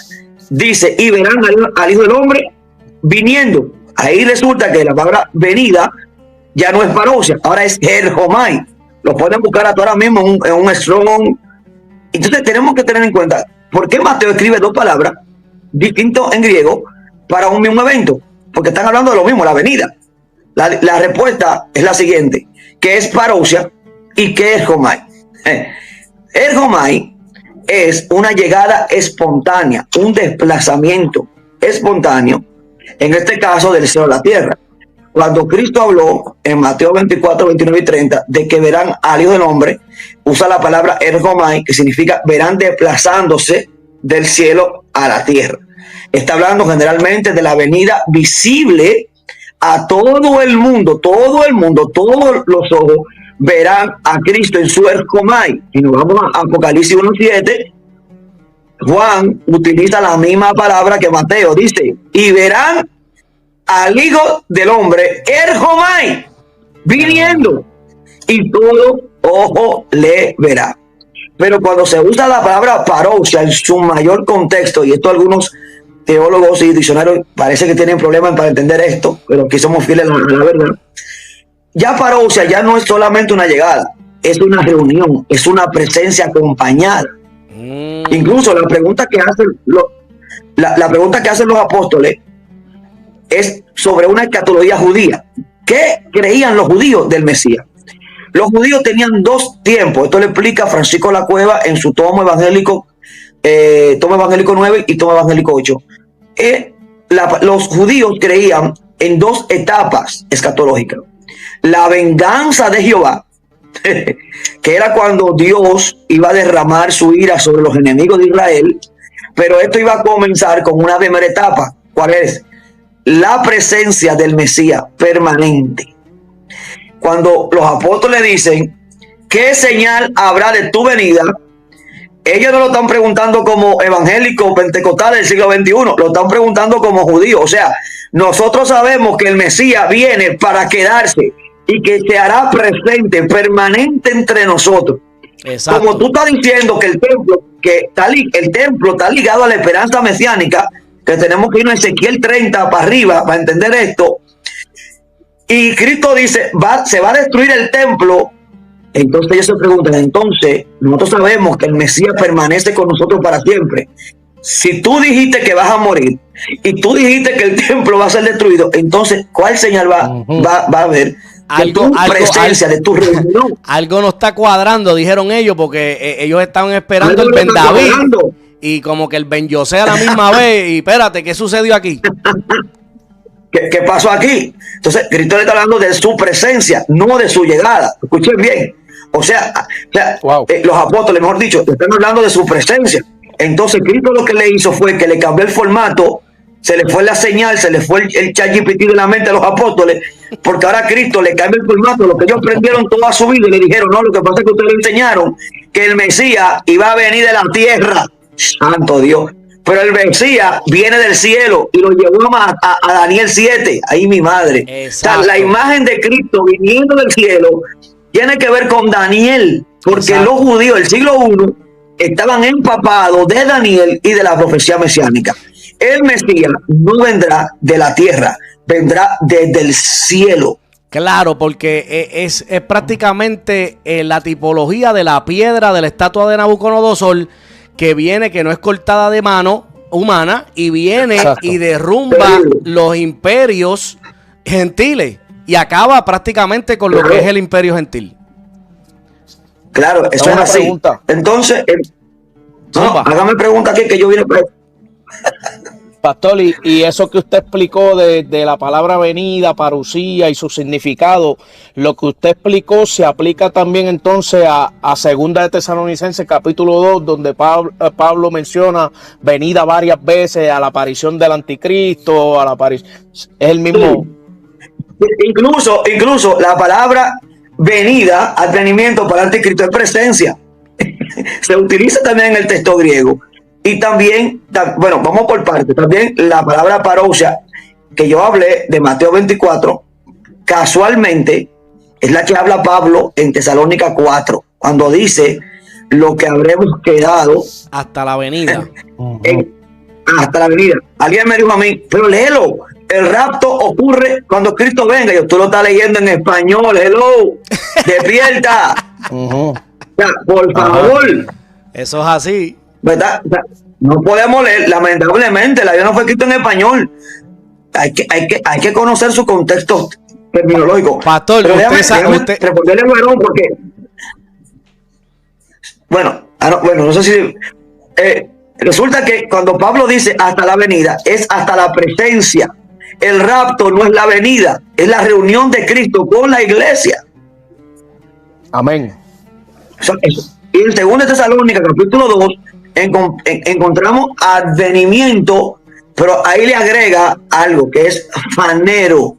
dice, y verán al Hijo del Hombre viniendo. Ahí resulta que la palabra venida ya no es parousia, ahora es erhomai. Lo pueden buscar ahora mismo en un strong. Entonces tenemos que tener en cuenta, ¿por qué Mateo escribe dos palabras distintas en griego para un mismo evento? Porque están hablando de lo mismo, la venida. La respuesta es la siguiente, que es parousia y que es erhomai. Erhomai es una llegada espontánea, un desplazamiento espontáneo, en este caso del cielo a la tierra. Cuando Cristo habló en Mateo 24, 29 y 30 de que verán al Hijo del Hombre, usa la palabra erhomai, que significa verán desplazándose del cielo a la tierra. Está hablando generalmente de la venida visible a todo el mundo, todos los ojos verán a Cristo en su erhomai. Y nos vamos a Apocalipsis 1:7. Juan utiliza la misma palabra que Mateo, dice, y verán al Hijo del Hombre, erhomai, viniendo, y todo ojo le verá. Pero cuando se usa la palabra parousia en su mayor contexto, y esto algunos teólogos y diccionarios parece que tienen problemas para entender esto, pero aquí somos fieles a la verdad. Ya parousia ya no es solamente una llegada, es una reunión, es una presencia acompañada. Incluso la pregunta que hacen los apóstoles es sobre una escatología judía. ¿Qué creían los judíos del Mesías? Los judíos tenían dos tiempos. Esto lo explica Francisco La Cueva en su tomo evangélico 9 y tomo evangélico 8. Los judíos creían en dos etapas escatológicas. La venganza de Jehová, que era cuando Dios iba a derramar su ira sobre los enemigos de Israel, pero esto iba a comenzar con una primera etapa. ¿Cuál es? La presencia del Mesías permanente. Cuando los apóstoles dicen, ¿qué señal habrá de tu venida? Ellos no lo están preguntando como evangélicos pentecostales del siglo XXI, lo están preguntando como judíos. O sea, nosotros sabemos que el Mesías viene para quedarse y que se hará presente, permanente entre nosotros. Exacto. Como tú estás diciendo que el templo está ligado a la esperanza mesiánica, que tenemos que irnos a Ezequiel 30 para arriba para entender esto. Y Cristo dice, se va a destruir el templo. Entonces ellos se preguntan, entonces nosotros sabemos que el Mesías permanece con nosotros para siempre. Si tú dijiste que vas a morir y tú dijiste que el templo va a ser destruido, entonces ¿cuál señal va a haber de tu presencia, de tu reunión? Algo no está cuadrando, dijeron ellos, porque ellos estaban esperando el Ben David y como que el Ben Yosé a la misma vez. Y espérate, ¿qué sucedió aquí? ¿Qué pasó aquí? Entonces Cristo le está hablando de su presencia, no de su llegada. Escuchen bien. O sea, wow. Los apóstoles, mejor dicho, están hablando de su presencia. Entonces Cristo lo que le hizo fue que le cambió el formato, se le fue la señal, se le fue el ChatGPT de la mente a los apóstoles, porque ahora Cristo le cambia el formato, lo que ellos aprendieron toda su vida y le dijeron, no, lo que pasa es que ustedes le enseñaron que el Mesías iba a venir de la tierra. Santo Dios. Pero el Mesías viene del cielo y lo llevó a Daniel 7. Ahí mi madre. O sea, la imagen de Cristo viniendo del cielo tiene que ver con Daniel, porque los judíos del siglo I estaban empapados de Daniel y de la profecía mesiánica. El Mesías no vendrá de la tierra, vendrá desde el cielo. Claro, porque es prácticamente la tipología de la piedra de la estatua de Nabucodonosor, que viene, que no es cortada de mano humana, y viene y derrumba los imperios gentiles y acaba prácticamente con lo que es el imperio gentil. Claro, eso es así. Pregunta. Entonces, hágame pregunta aquí que yo vine para Pastor, y eso que usted explicó de la palabra venida, parusía y su significado, lo que usted explicó se aplica también entonces a Segunda de Tesalonicenses capítulo 2, donde Pablo menciona venida varias veces, a la aparición del anticristo, es el mismo. Incluso la palabra venida, advenimiento para el anticristo es presencia. Se utiliza también en el texto griego. Y también, bueno, vamos por partes. También la palabra parousia, que yo hablé de Mateo 24, casualmente es la que habla Pablo en Tesalónica 4, cuando dice lo que habremos quedado hasta la venida. Hasta la venida. Alguien me dijo a mí, pero léelo. El rapto ocurre cuando Cristo venga. Tú lo estás leyendo en español. Hello. Despierta. O sea, por favor. Eso es así. ¿Verdad? O sea, no podemos leer, lamentablemente, la Biblia no fue escrita en español. Hay que conocer su contexto terminológico. Pastor, pero déjame responderle a varón porque bueno, no sé si resulta que cuando Pablo dice hasta la venida, es hasta la presencia. El rapto no es la venida, es la reunión de Cristo con la iglesia. Amén. Y en 2 Tesalónica capítulo 2 encontramos advenimiento, pero ahí le agrega algo que es fanero.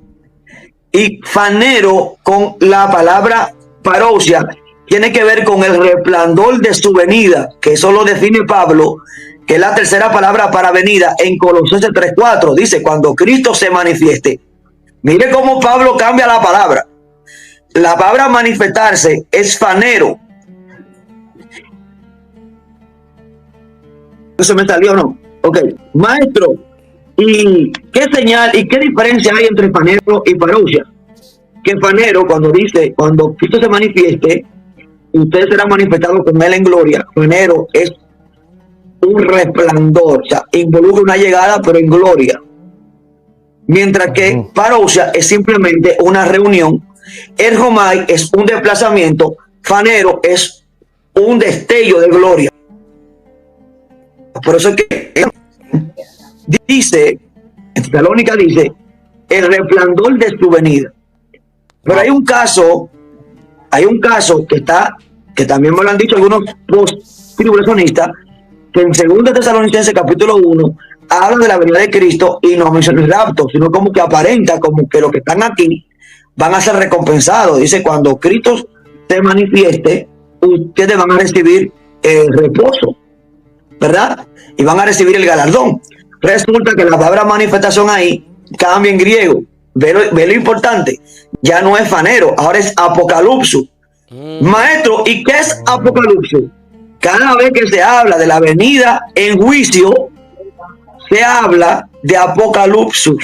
Y fanero, con la palabra parousia, tiene que ver con el resplandor de su venida, que eso lo define Pablo, que es la tercera palabra para venida en Colosenses 3:4. Dice, cuando Cristo se manifieste. Mire cómo Pablo cambia la palabra. La palabra manifestarse es fanero. ¿Se me salió o no? Ok, maestro, ¿y qué señal y qué diferencia hay entre fanero y parousia? Que fanero, cuando dice, cuando Cristo se manifieste, ustedes serán manifestados con él en gloria. Fanero es un resplandor, o sea, involucra una llegada, pero en gloria. Mientras que parousia es simplemente una reunión. Ergomai es un desplazamiento. Fanero es un destello de gloria. Por eso es que dice, en Tesalónica dice, el resplandor de su venida. Pero hay un caso que también me lo han dicho algunos post-tribulacionistas, que en 2 Tesalonicenses capítulo 1 habla de la venida de Cristo y no menciona el rapto, sino como que aparenta como que los que están aquí van a ser recompensados. Dice, cuando Cristo se manifieste, ustedes van a recibir el reposo, ¿verdad? Y van a recibir el galardón. Resulta que la palabra manifestación ahí cambia en griego. Ve lo importante. Ya no es fanero, ahora es apocalipsis. Maestro, ¿y qué es apocalipsis? Cada vez que se habla de la venida en juicio, se habla de apocalipsis.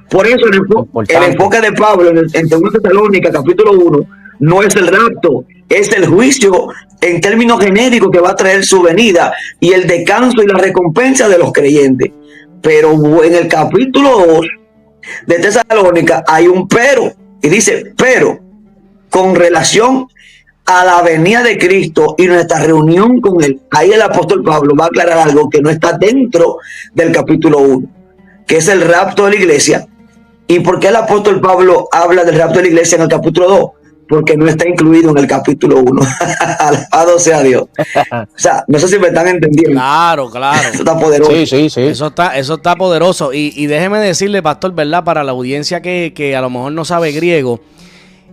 Por eso el enfoque de Pablo en 2 Tesalónica capítulo 1 no es el rapto, es el juicio en términos genéricos que va a traer su venida y el descanso y la recompensa de los creyentes. Pero en el capítulo 2 de Tesalónica hay un pero, y dice, pero con relación a la venida de Cristo y nuestra reunión con él, ahí el apóstol Pablo va a aclarar algo que no está dentro del capítulo 1, que es el rapto de la iglesia. ¿Y por qué el apóstol Pablo habla del rapto de la iglesia en el capítulo 2? Porque no está incluido en el capítulo 1. Alabado sea Dios. O sea, no sé si me están entendiendo. Claro. Eso está poderoso. Sí. Eso está poderoso. Y déjeme decirle, pastor, ¿verdad? Para la audiencia que a lo mejor no sabe griego,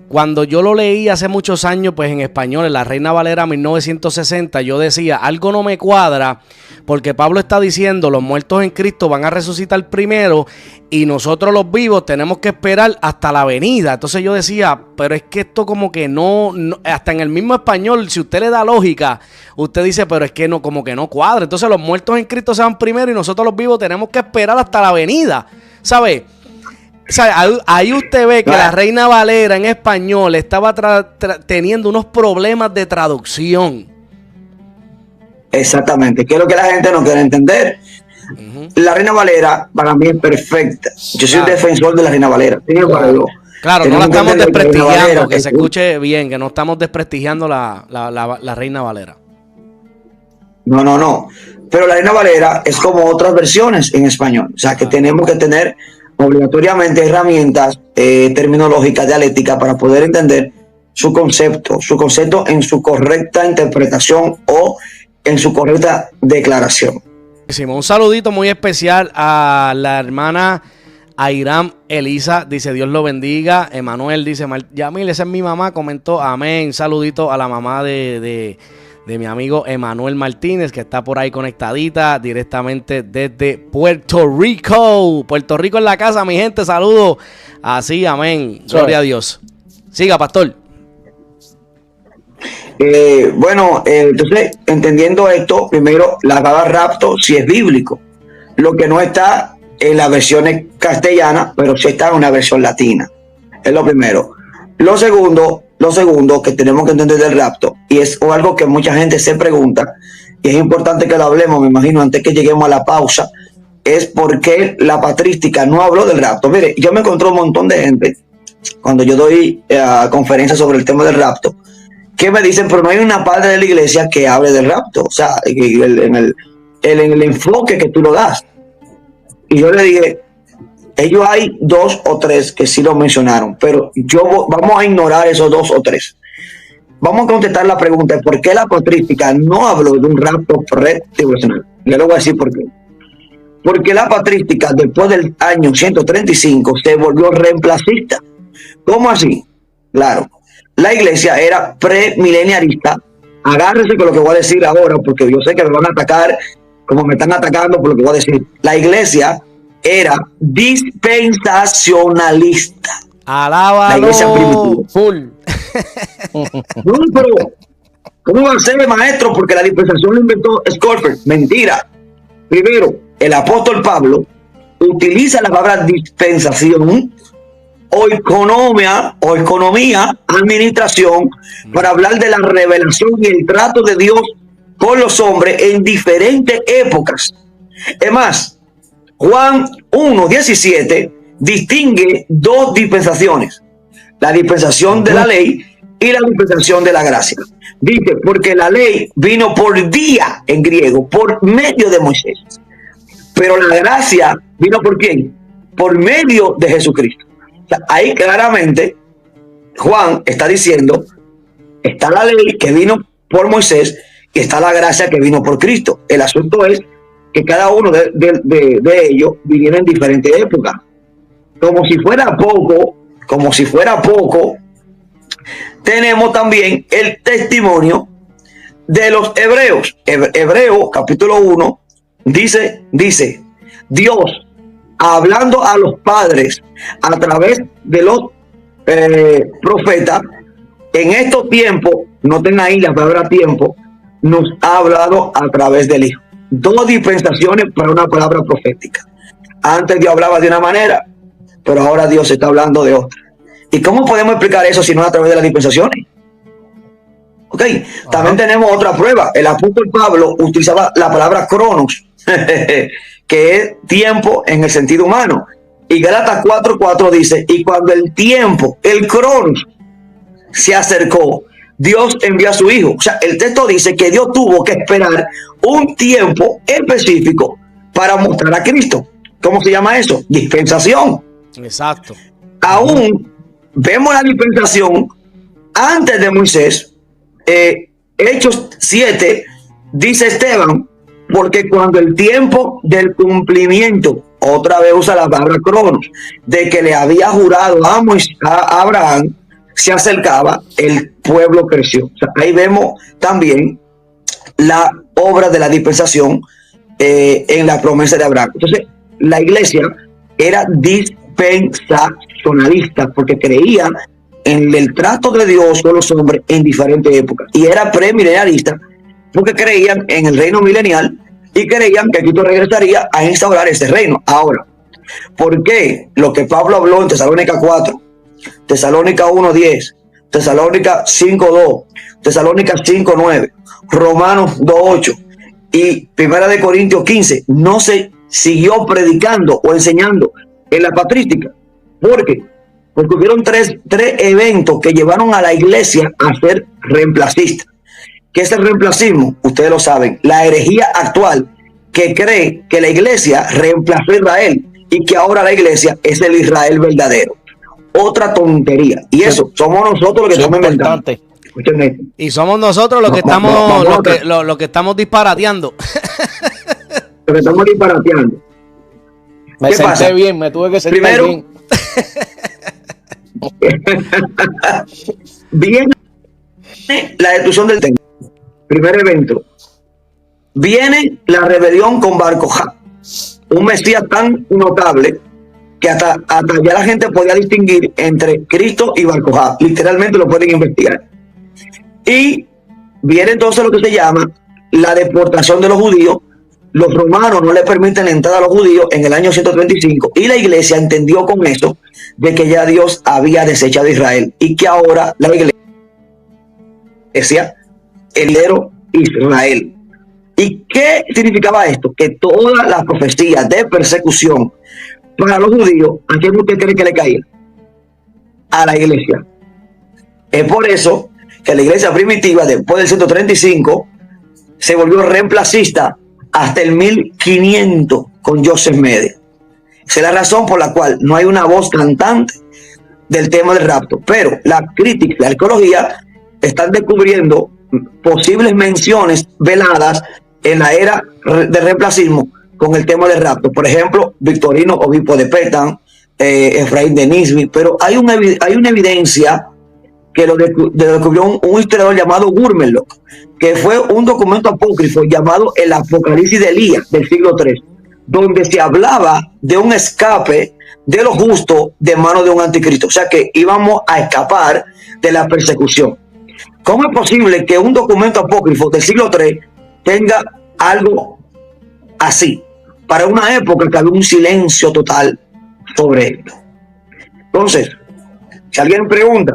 cuando yo lo leí hace muchos años, pues en español, en la Reina Valera 1960, yo decía, algo no me cuadra, porque Pablo está diciendo, los muertos en Cristo van a resucitar primero y nosotros los vivos tenemos que esperar hasta la venida. Entonces yo decía, pero es que esto como que no, hasta en el mismo español, si usted le da lógica, usted dice, pero es que no, como que no cuadra. Entonces los muertos en Cristo se van primero y nosotros los vivos tenemos que esperar hasta la venida, ¿sabe? O sea, ahí usted ve que la Reina Valera en español estaba teniendo unos problemas de traducción. Exactamente, que es lo que la gente no quiere entender. La Reina Valera para mí es perfecta. Yo soy un defensor de la Reina Valera. Claro, no la estamos desprestigiando, que se escuche bien, que no estamos desprestigiando la Reina Valera. No. Pero la Reina Valera es como otras versiones en español. O sea, que tenemos que tener obligatoriamente herramientas terminológicas, dialécticas, para poder entender su concepto en su correcta interpretación o en su correcta declaración. Un saludito muy especial a la hermana Airam Elisa, dice Dios lo bendiga. Emanuel dice, Yamil, esa es mi mamá, comentó, amén. Saludito a la mamá de mi amigo Emanuel Martínez, que está por ahí conectadita directamente desde Puerto Rico. Puerto Rico en la casa, mi gente, saludos. Así, amén. Gloria a Dios. Siga, pastor. Entonces, entendiendo esto, primero, la palabra rapto si es bíblico. Lo que no está en las versiones castellanas, pero sí está en una versión latina. Es lo primero. Lo segundo que tenemos que entender del rapto, y es algo que mucha gente se pregunta, y es importante que lo hablemos, me imagino, antes que lleguemos a la pausa, es por qué la patrística no habló del rapto. Mire, yo me encontré un montón de gente, cuando yo doy conferencias sobre el tema del rapto, que me dicen, pero no hay una parte de la iglesia que hable del rapto, o sea, en el enfoque que tú lo das. Y yo le dije, ellos hay 2 o 3 que sí lo mencionaron, pero vamos a ignorar esos 2 o 3. Vamos a contestar la pregunta de por qué la patrística no habló de un rapto pre-tribulacional. Le voy a decir por qué. Porque la patrística, después del año 135, se volvió reemplacista. ¿Cómo así? Claro. La iglesia era premileniarista. Agárrense con lo que voy a decir ahora, porque yo sé que me van a atacar como me están atacando por lo que voy a decir. La iglesia era dispensacionalista. Alábalo. La iglesia primitiva. Full. No, pero ¿cómo va a ser, maestro? Porque la dispensación lo inventó Scofield. Mentira. Primero, el apóstol Pablo utiliza la palabra dispensación o economía, administración, para hablar de la revelación y el trato de Dios con los hombres en diferentes épocas. Es más, Juan 1:17 distingue 2 dispensaciones: la dispensación de la ley y la dispensación de la gracia. Dice, porque la ley vino por día, en griego, por medio de Moisés, pero la gracia vino por ¿quién? Por medio de Jesucristo. O sea, ahí claramente Juan está diciendo, está la ley que vino por Moisés y está la gracia que vino por Cristo. El asunto es que cada uno de ellos vinieron en diferentes épocas. Como si fuera poco, tenemos también el testimonio de los hebreos. Hebreo capítulo 1 dice, Dios, hablando a los padres a través de los profetas, en estos tiempos, noten ahí la palabra tiempo, nos ha hablado a través del Hijo. 2 dispensaciones para una palabra profética. Antes Dios hablaba de una manera, pero ahora Dios está hablando de otra. ¿Y cómo podemos explicar eso si no a través de las dispensaciones? Ok, también tenemos otra prueba. El apóstol Pablo utilizaba la palabra cronos, que es tiempo en el sentido humano. Y Gálatas 4:4 dice, y cuando el tiempo, el cronos, se acercó, Dios envió a su Hijo. O sea, el texto dice que Dios tuvo que esperar un tiempo específico para mostrar a Cristo. ¿Cómo se llama eso? Dispensación. Exacto. Aún vemos la dispensación antes de Moisés. Hechos 7, dice Esteban, porque cuando el tiempo del cumplimiento, otra vez usa la palabra cronos, de que le había jurado a Abraham, se acercaba, el pueblo creció. O sea, ahí vemos también la obra de la dispensación en la promesa de Abraham. Entonces, la iglesia era dispensacionalista porque creía en el trato de Dios con los hombres en diferentes épocas. Y era premilenialista porque creían en el reino milenial y creían que Cristo regresaría a instaurar ese reino. Ahora, ¿por qué lo que Pablo habló en Tesalónica 4, Tesalónica 1:10, Tesalónica 5:2, Tesalónica 5:9, Romanos 2:8 y Primera de Corintios 15 no se siguió predicando o enseñando en la patrística? ¿Por qué? Porque hubieron tres eventos que llevaron a la iglesia a ser reemplacista. ¿Qué es el reemplacismo? Ustedes lo saben. La herejía actual que cree que la iglesia reemplazó a Israel y que ahora la iglesia es el Israel verdadero. Otra tontería. Y eso, somos nosotros los que estamos inventando. Escuchen esto. Y somos nosotros los que lo que estamos disparateando. Lo que estamos disparateando. Me ¿Qué senté pasa? bien, me tuve que sentar Primero, bien. Viene la destrucción del templo. Primer evento. Viene la rebelión con Bar Kokhba, un Mesías tan notable que hasta ya la gente podía distinguir entre Cristo y Bar Kokhba. Literalmente lo pueden investigar. Y viene entonces lo que se llama la deportación de los judíos. Los romanos no le permiten la entrada a los judíos en el año 135 y la iglesia entendió con eso de que ya Dios había desechado a Israel y que ahora la iglesia heredero Israel. ¿Y qué significaba esto? Que todas las profecías de persecución para los judíos, ¿a quién usted cree que le caía? A la iglesia. Es por eso que la iglesia primitiva, después del 135, se volvió reemplacista hasta el 1500 con Joseph Smith. Esa es la razón por la cual no hay una voz cantante del tema del rapto. Pero la crítica, la arqueología, están descubriendo posibles menciones veladas en la era del reemplacismo con el tema del rapto. Por ejemplo, Victorino, obispo de Petan, Efraín de Nisbi. Pero hay una evidencia que lo descubrió un historiador llamado Gurmelok, que fue un documento apócrifo llamado el Apocalipsis de Elías del siglo III, donde se hablaba de un escape de los justos de manos de un anticristo. O sea que íbamos a escapar de la persecución. ¿Cómo es posible que un documento apócrifo del siglo III tenga algo así? Para una época que había un silencio total sobre esto. Entonces, si alguien pregunta,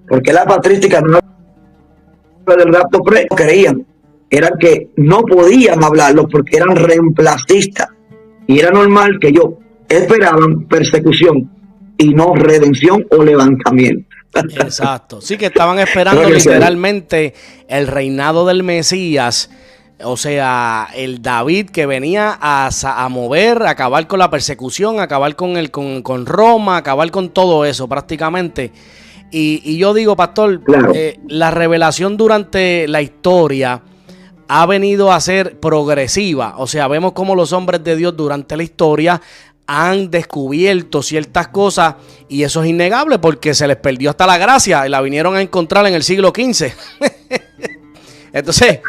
¿por qué la patrística no habla del rapto pre? Creían, era que no podían hablarlo porque eran reemplacistas. Y era normal que ellos esperaban persecución y no redención o levantamiento. Exacto. Sí, que estaban esperando literalmente el reinado del Mesías. O sea, el David que venía a mover, a acabar con la persecución, a acabar con Roma, a acabar con todo eso prácticamente. Y yo digo, pastor, claro, la revelación durante la historia ha venido a ser progresiva. O sea, vemos cómo los hombres de Dios durante la historia han descubierto ciertas cosas y eso es innegable porque se les perdió hasta la gracia y la vinieron a encontrar en el siglo XV. Entonces,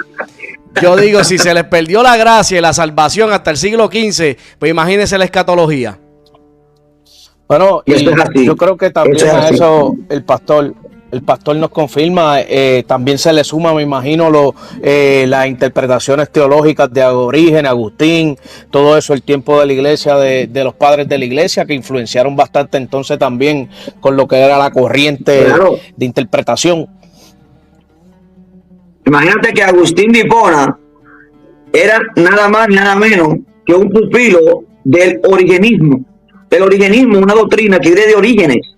yo digo, si se les perdió la gracia y la salvación hasta el siglo XV, pues imagínense la escatología. Bueno, y yo creo que también a eso el pastor nos confirma, también se le suma, me imagino, las interpretaciones teológicas de Orígenes, Agustín, todo eso, el tiempo de la iglesia, de los padres de la iglesia, que influenciaron bastante entonces también con lo que era la corriente de interpretación. Imagínate que Agustín de Hipona era nada más, nada menos que un pupilo del origenismo. El origenismo es una doctrina que viene de Orígenes.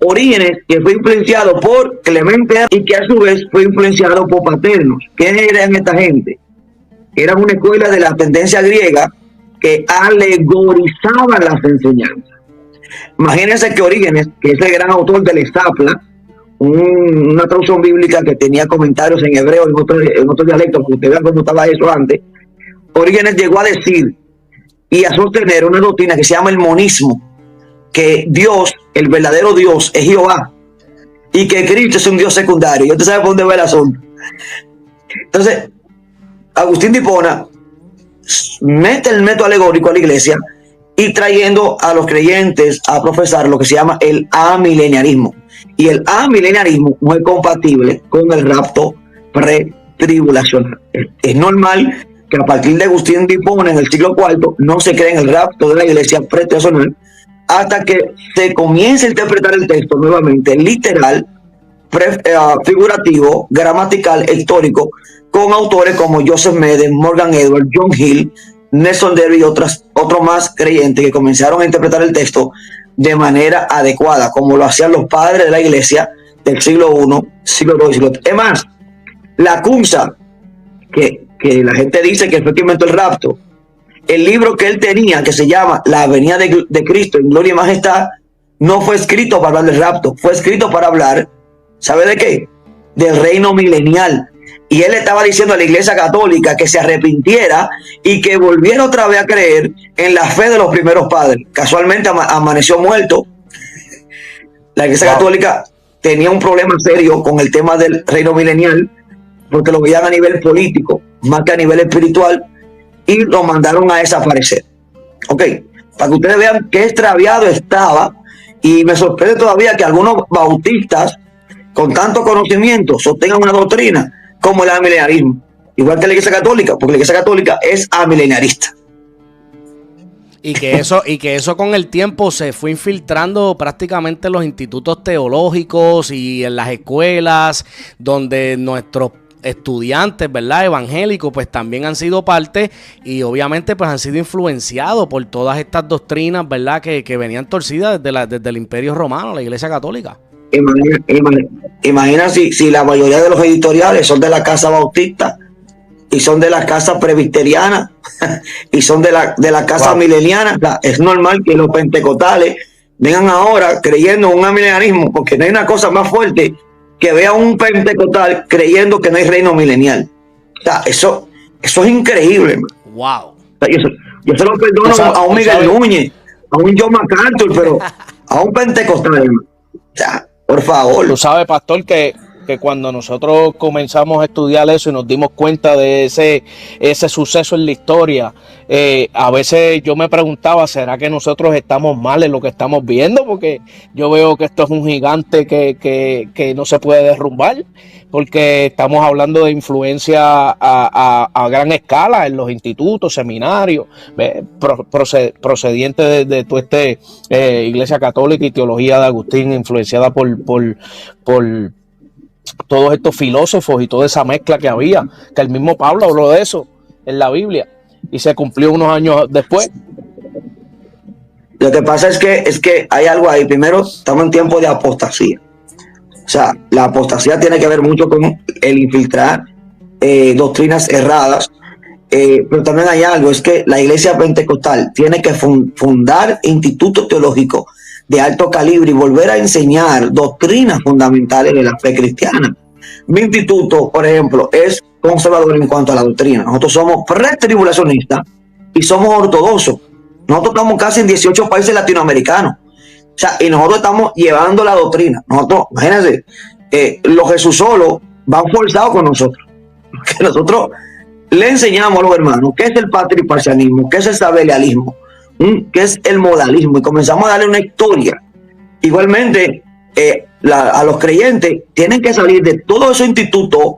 Orígenes, que fue influenciado por Clemente y que a su vez fue influenciado por Paternos. ¿Quiénes eran esta gente? Eran una escuela de la tendencia griega que alegorizaban las enseñanzas. Imagínense que Orígenes, que es el gran autor del Esapla, una traducción bíblica que tenía comentarios en hebreo, en otro dialecto, que ustedes vean cómo estaba eso antes. Orígenes llegó a decir y a sostener una doctrina que se llama el monismo, que Dios, el verdadero Dios, es Jehová y que Cristo es un Dios secundario. ¿Y usted sabe por dónde va el asunto? Entonces, Agustín de Hipona mete el método alegórico a la iglesia y trayendo a los creyentes a profesar lo que se llama el amileniarismo. Y el amileniarismo no es compatible con el rapto pretribulacional. Es normal que a partir de Agustín de Hipona en el siglo IV no se cree en el rapto de la iglesia pretribulacional hasta que se comience a interpretar el texto nuevamente literal, figurativo, gramatical, histórico, con autores como Joseph Smith, Morgan Edwards, John Hill, Nelson Darby y otros más creyentes que comenzaron a interpretar el texto de manera adecuada, como lo hacían los padres de la iglesia del siglo I, siglo II y siglo III. Es más, La Kunza, que la gente dice que fue quien inventó el rapto, el libro que él tenía, que se llama La venida de Cristo en gloria y majestad, no fue escrito para hablar del rapto, fue escrito para hablar, ¿sabe de qué? Del reino milenial. Y él estaba diciendo a la Iglesia Católica que se arrepintiera y que volviera otra vez a creer en la fe de los primeros padres. Casualmente amaneció muerto. La Iglesia Católica tenía un problema serio con el tema del reino milenial, porque lo veían a nivel político, más que a nivel espiritual, y lo mandaron a desaparecer. Ok, para que ustedes vean qué extraviado estaba, y me sorprende todavía que algunos bautistas, con tanto conocimiento, sostengan una doctrina como el amilenarismo, igual que la Iglesia Católica, porque la Iglesia Católica es amilenarista. Y que eso con el tiempo se fue infiltrando prácticamente en los institutos teológicos y en las escuelas, donde nuestros estudiantes, ¿verdad?, evangélicos, pues también han sido parte y obviamente pues han sido influenciados por todas estas doctrinas, ¿verdad?, que venían torcidas desde el Imperio Romano, la Iglesia Católica. Imagina si la mayoría de los editoriales son de la Casa Bautista y son de la Casa Presbiteriana y son de la Casa Mileniana. Es normal que los pentecostales vengan ahora creyendo en un amilenarismo, porque no hay una cosa más fuerte que vea un pentecostal creyendo que no hay reino milenial. O sea, eso es increíble, man. Wow. O sea, yo se lo perdono a un Miguel Núñez, a un John MacArthur, pero a un pentecostal, man. O sea, por favor. Tú sabes, pastor, que cuando nosotros comenzamos a estudiar eso y nos dimos cuenta de ese suceso en la historia, a veces yo me preguntaba, ¿será que nosotros estamos mal en lo que estamos viendo? Porque yo veo que esto es un gigante que no se puede derrumbar, porque estamos hablando de influencia a gran escala en los institutos, seminarios, procedientes de toda Iglesia Católica y teología de Agustín, influenciada por todos estos filósofos y toda esa mezcla que había, que el mismo Pablo habló de eso en la Biblia y se cumplió unos años después. Lo que pasa es que hay algo ahí. Primero, estamos en tiempo de apostasía. O sea, la apostasía tiene que ver mucho con el infiltrar doctrinas erradas, pero también hay algo, es que la Iglesia Pentecostal tiene que fundar institutos teológicos de alto calibre y volver a enseñar doctrinas fundamentales de la fe cristiana. Mi instituto, por ejemplo, es conservador en cuanto a la doctrina. Nosotros somos pretribulacionistas y somos ortodoxos. Nosotros estamos casi en 18 países latinoamericanos. O sea, y nosotros estamos llevando la doctrina. Nosotros, imagínense, los Jesús solos van forzados con nosotros. Porque nosotros le enseñamos a los hermanos qué es el patriparcialismo, qué es el sabelialismo, que es el modalismo, y comenzamos a darle una historia. Igualmente, a los creyentes tienen que salir de todos esos institutos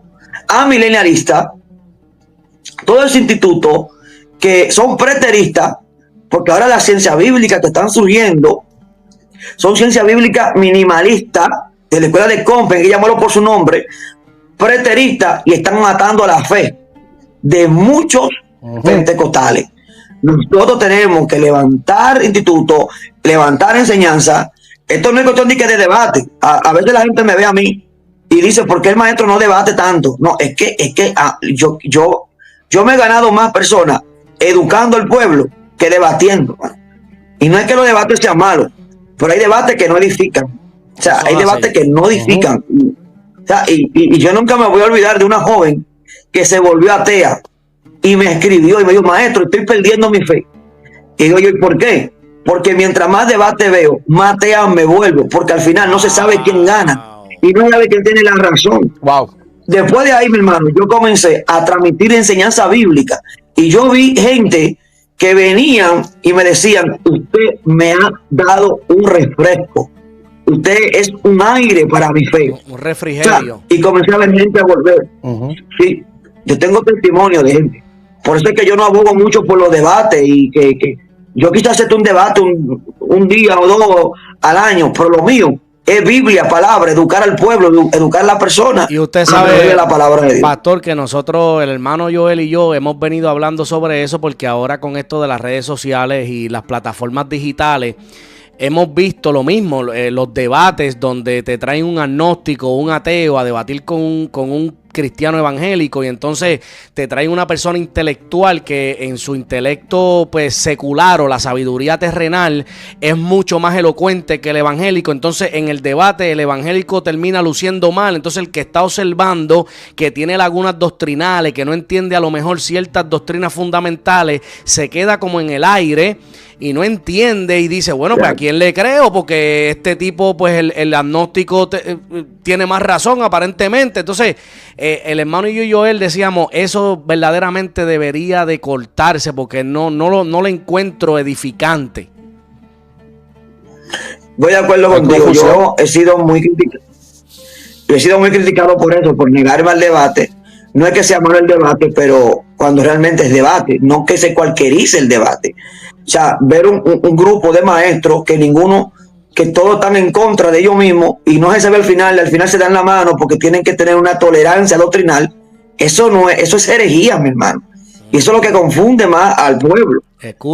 amilenialistas, todos esos institutos que son preteristas, porque ahora las ciencias bíblicas que están surgiendo son ciencias bíblicas minimalistas de la escuela de Compen, que llamarlo por su nombre, preteristas, y están matando a la fe de muchos pentecostales. Nosotros tenemos que levantar institutos, levantar enseñanza. Esto no es cuestión de debate. A veces la gente me ve a mí y dice, ¿por qué el maestro no debate tanto? No, es que yo me he ganado más personas educando al pueblo que debatiendo. Y no es que los debates sean malos, pero hay debates que no edifican. O sea, hay debates que no edifican. O sea, y yo nunca me voy a olvidar de una joven que se volvió atea y me escribió y me dijo, maestro, estoy perdiendo mi fe. Y digo yo, ¿y por qué? Porque mientras más debate veo, más atea me vuelvo, porque al final no se sabe quién gana y no sabe quién tiene la razón. Wow. Después de ahí, mi hermano, yo comencé a transmitir enseñanza bíblica y yo vi gente que venían y me decían, usted me ha dado un refresco, usted es un aire para mi fe. Un refrigerio. O sea, y comencé a ver gente a volver. Sí, yo tengo testimonio de gente. Por eso es que yo no abogo mucho por los debates y que yo quise hacerte un debate un día o dos al año, pero lo mío es Biblia, palabra, educar al pueblo, educar a la persona. Y usted sabe, la palabra de Dios. Pastor, que nosotros, el hermano Joel y yo, hemos venido hablando sobre eso porque ahora con esto de las redes sociales y las plataformas digitales, hemos visto lo mismo, los debates donde te traen un agnóstico, un ateo a debatir con un cristiano evangélico, y entonces te traen una persona intelectual que en su intelecto pues secular o la sabiduría terrenal es mucho más elocuente que el evangélico. Entonces en el debate el evangélico termina luciendo mal. Entonces el que está observando, que tiene lagunas doctrinales, que no entiende a lo mejor ciertas doctrinas fundamentales, se queda como en el aire y no entiende y dice, bueno, pues ¿a quién le creo? Porque este tipo, pues el agnóstico tiene más razón aparentemente. Entonces el hermano y yo, Joel, decíamos, eso verdaderamente debería de cortarse, porque no lo encuentro edificante. Voy de acuerdo contigo. Yo he sido muy criticado por eso, por negarme al debate. No es que sea malo el debate, pero cuando realmente es debate, no que se cualquierice el debate. O sea, ver un grupo de maestros que todos están en contra de ellos mismos y no se ve al final se dan la mano porque tienen que tener una tolerancia doctrinal. Eso es herejía, mi hermano. Y eso es lo que confunde más al pueblo.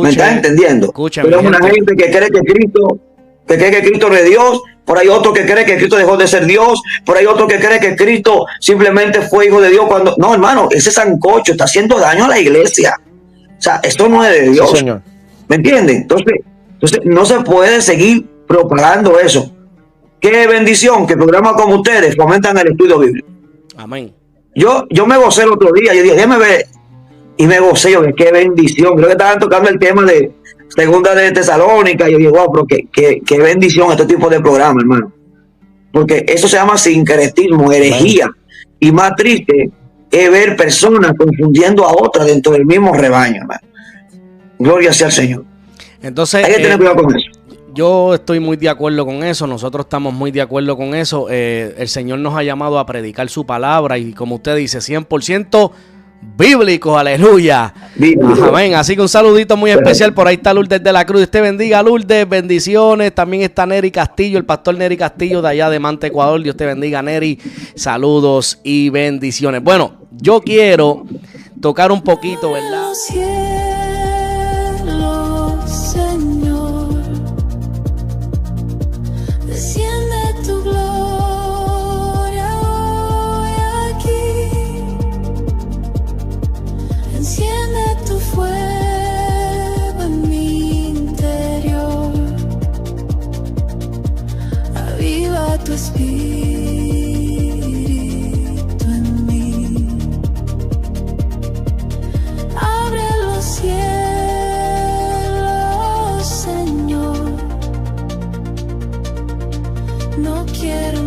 ¿Me estás entendiendo? Pero es una gente que cree que Cristo no es Dios. Por ahí otro que cree que Cristo dejó de ser Dios. Por ahí otro que cree que Cristo simplemente fue hijo de Dios cuando... No, hermano, ese sancocho está haciendo daño a la iglesia. O sea, esto no es de Dios. Sí, señor. ¿Me entienden? Entonces no se puede seguir propagando eso. Qué bendición que programas como ustedes fomentan el estudio bíblico. Amén. Yo me gocé el otro día. Yo dije, déjame ver. Y me gocé. Yo dije, qué bendición. Creo que estaban tocando el tema de Segunda de Tesalónica. Y yo dije, wow, pero qué bendición este tipo de programa, hermano. Porque eso se llama sincretismo, herejía. Y más triste es ver personas confundiendo a otras dentro del mismo rebaño, hermano. Gloria sea al Señor. Entonces, hay que tener cuidado con eso. Yo estoy muy de acuerdo con eso. Nosotros estamos muy de acuerdo con eso. El Señor nos ha llamado a predicar su palabra y, como usted dice, 100% bíblico, aleluya. Amén. Así que un saludito muy especial. Por ahí está Lourdes de la Cruz. Dios te bendiga, Lourdes. Bendiciones. También está Neri Castillo, el pastor Neri Castillo de allá de Manta, Ecuador. Dios te bendiga, Neri. Saludos y bendiciones. Bueno, yo quiero tocar un poquito, ¿verdad? Señor, desciende tu gloria hoy aquí, enciende tu fuego en mi interior, aviva tu espíritu en mí, abre los cielos. No quiero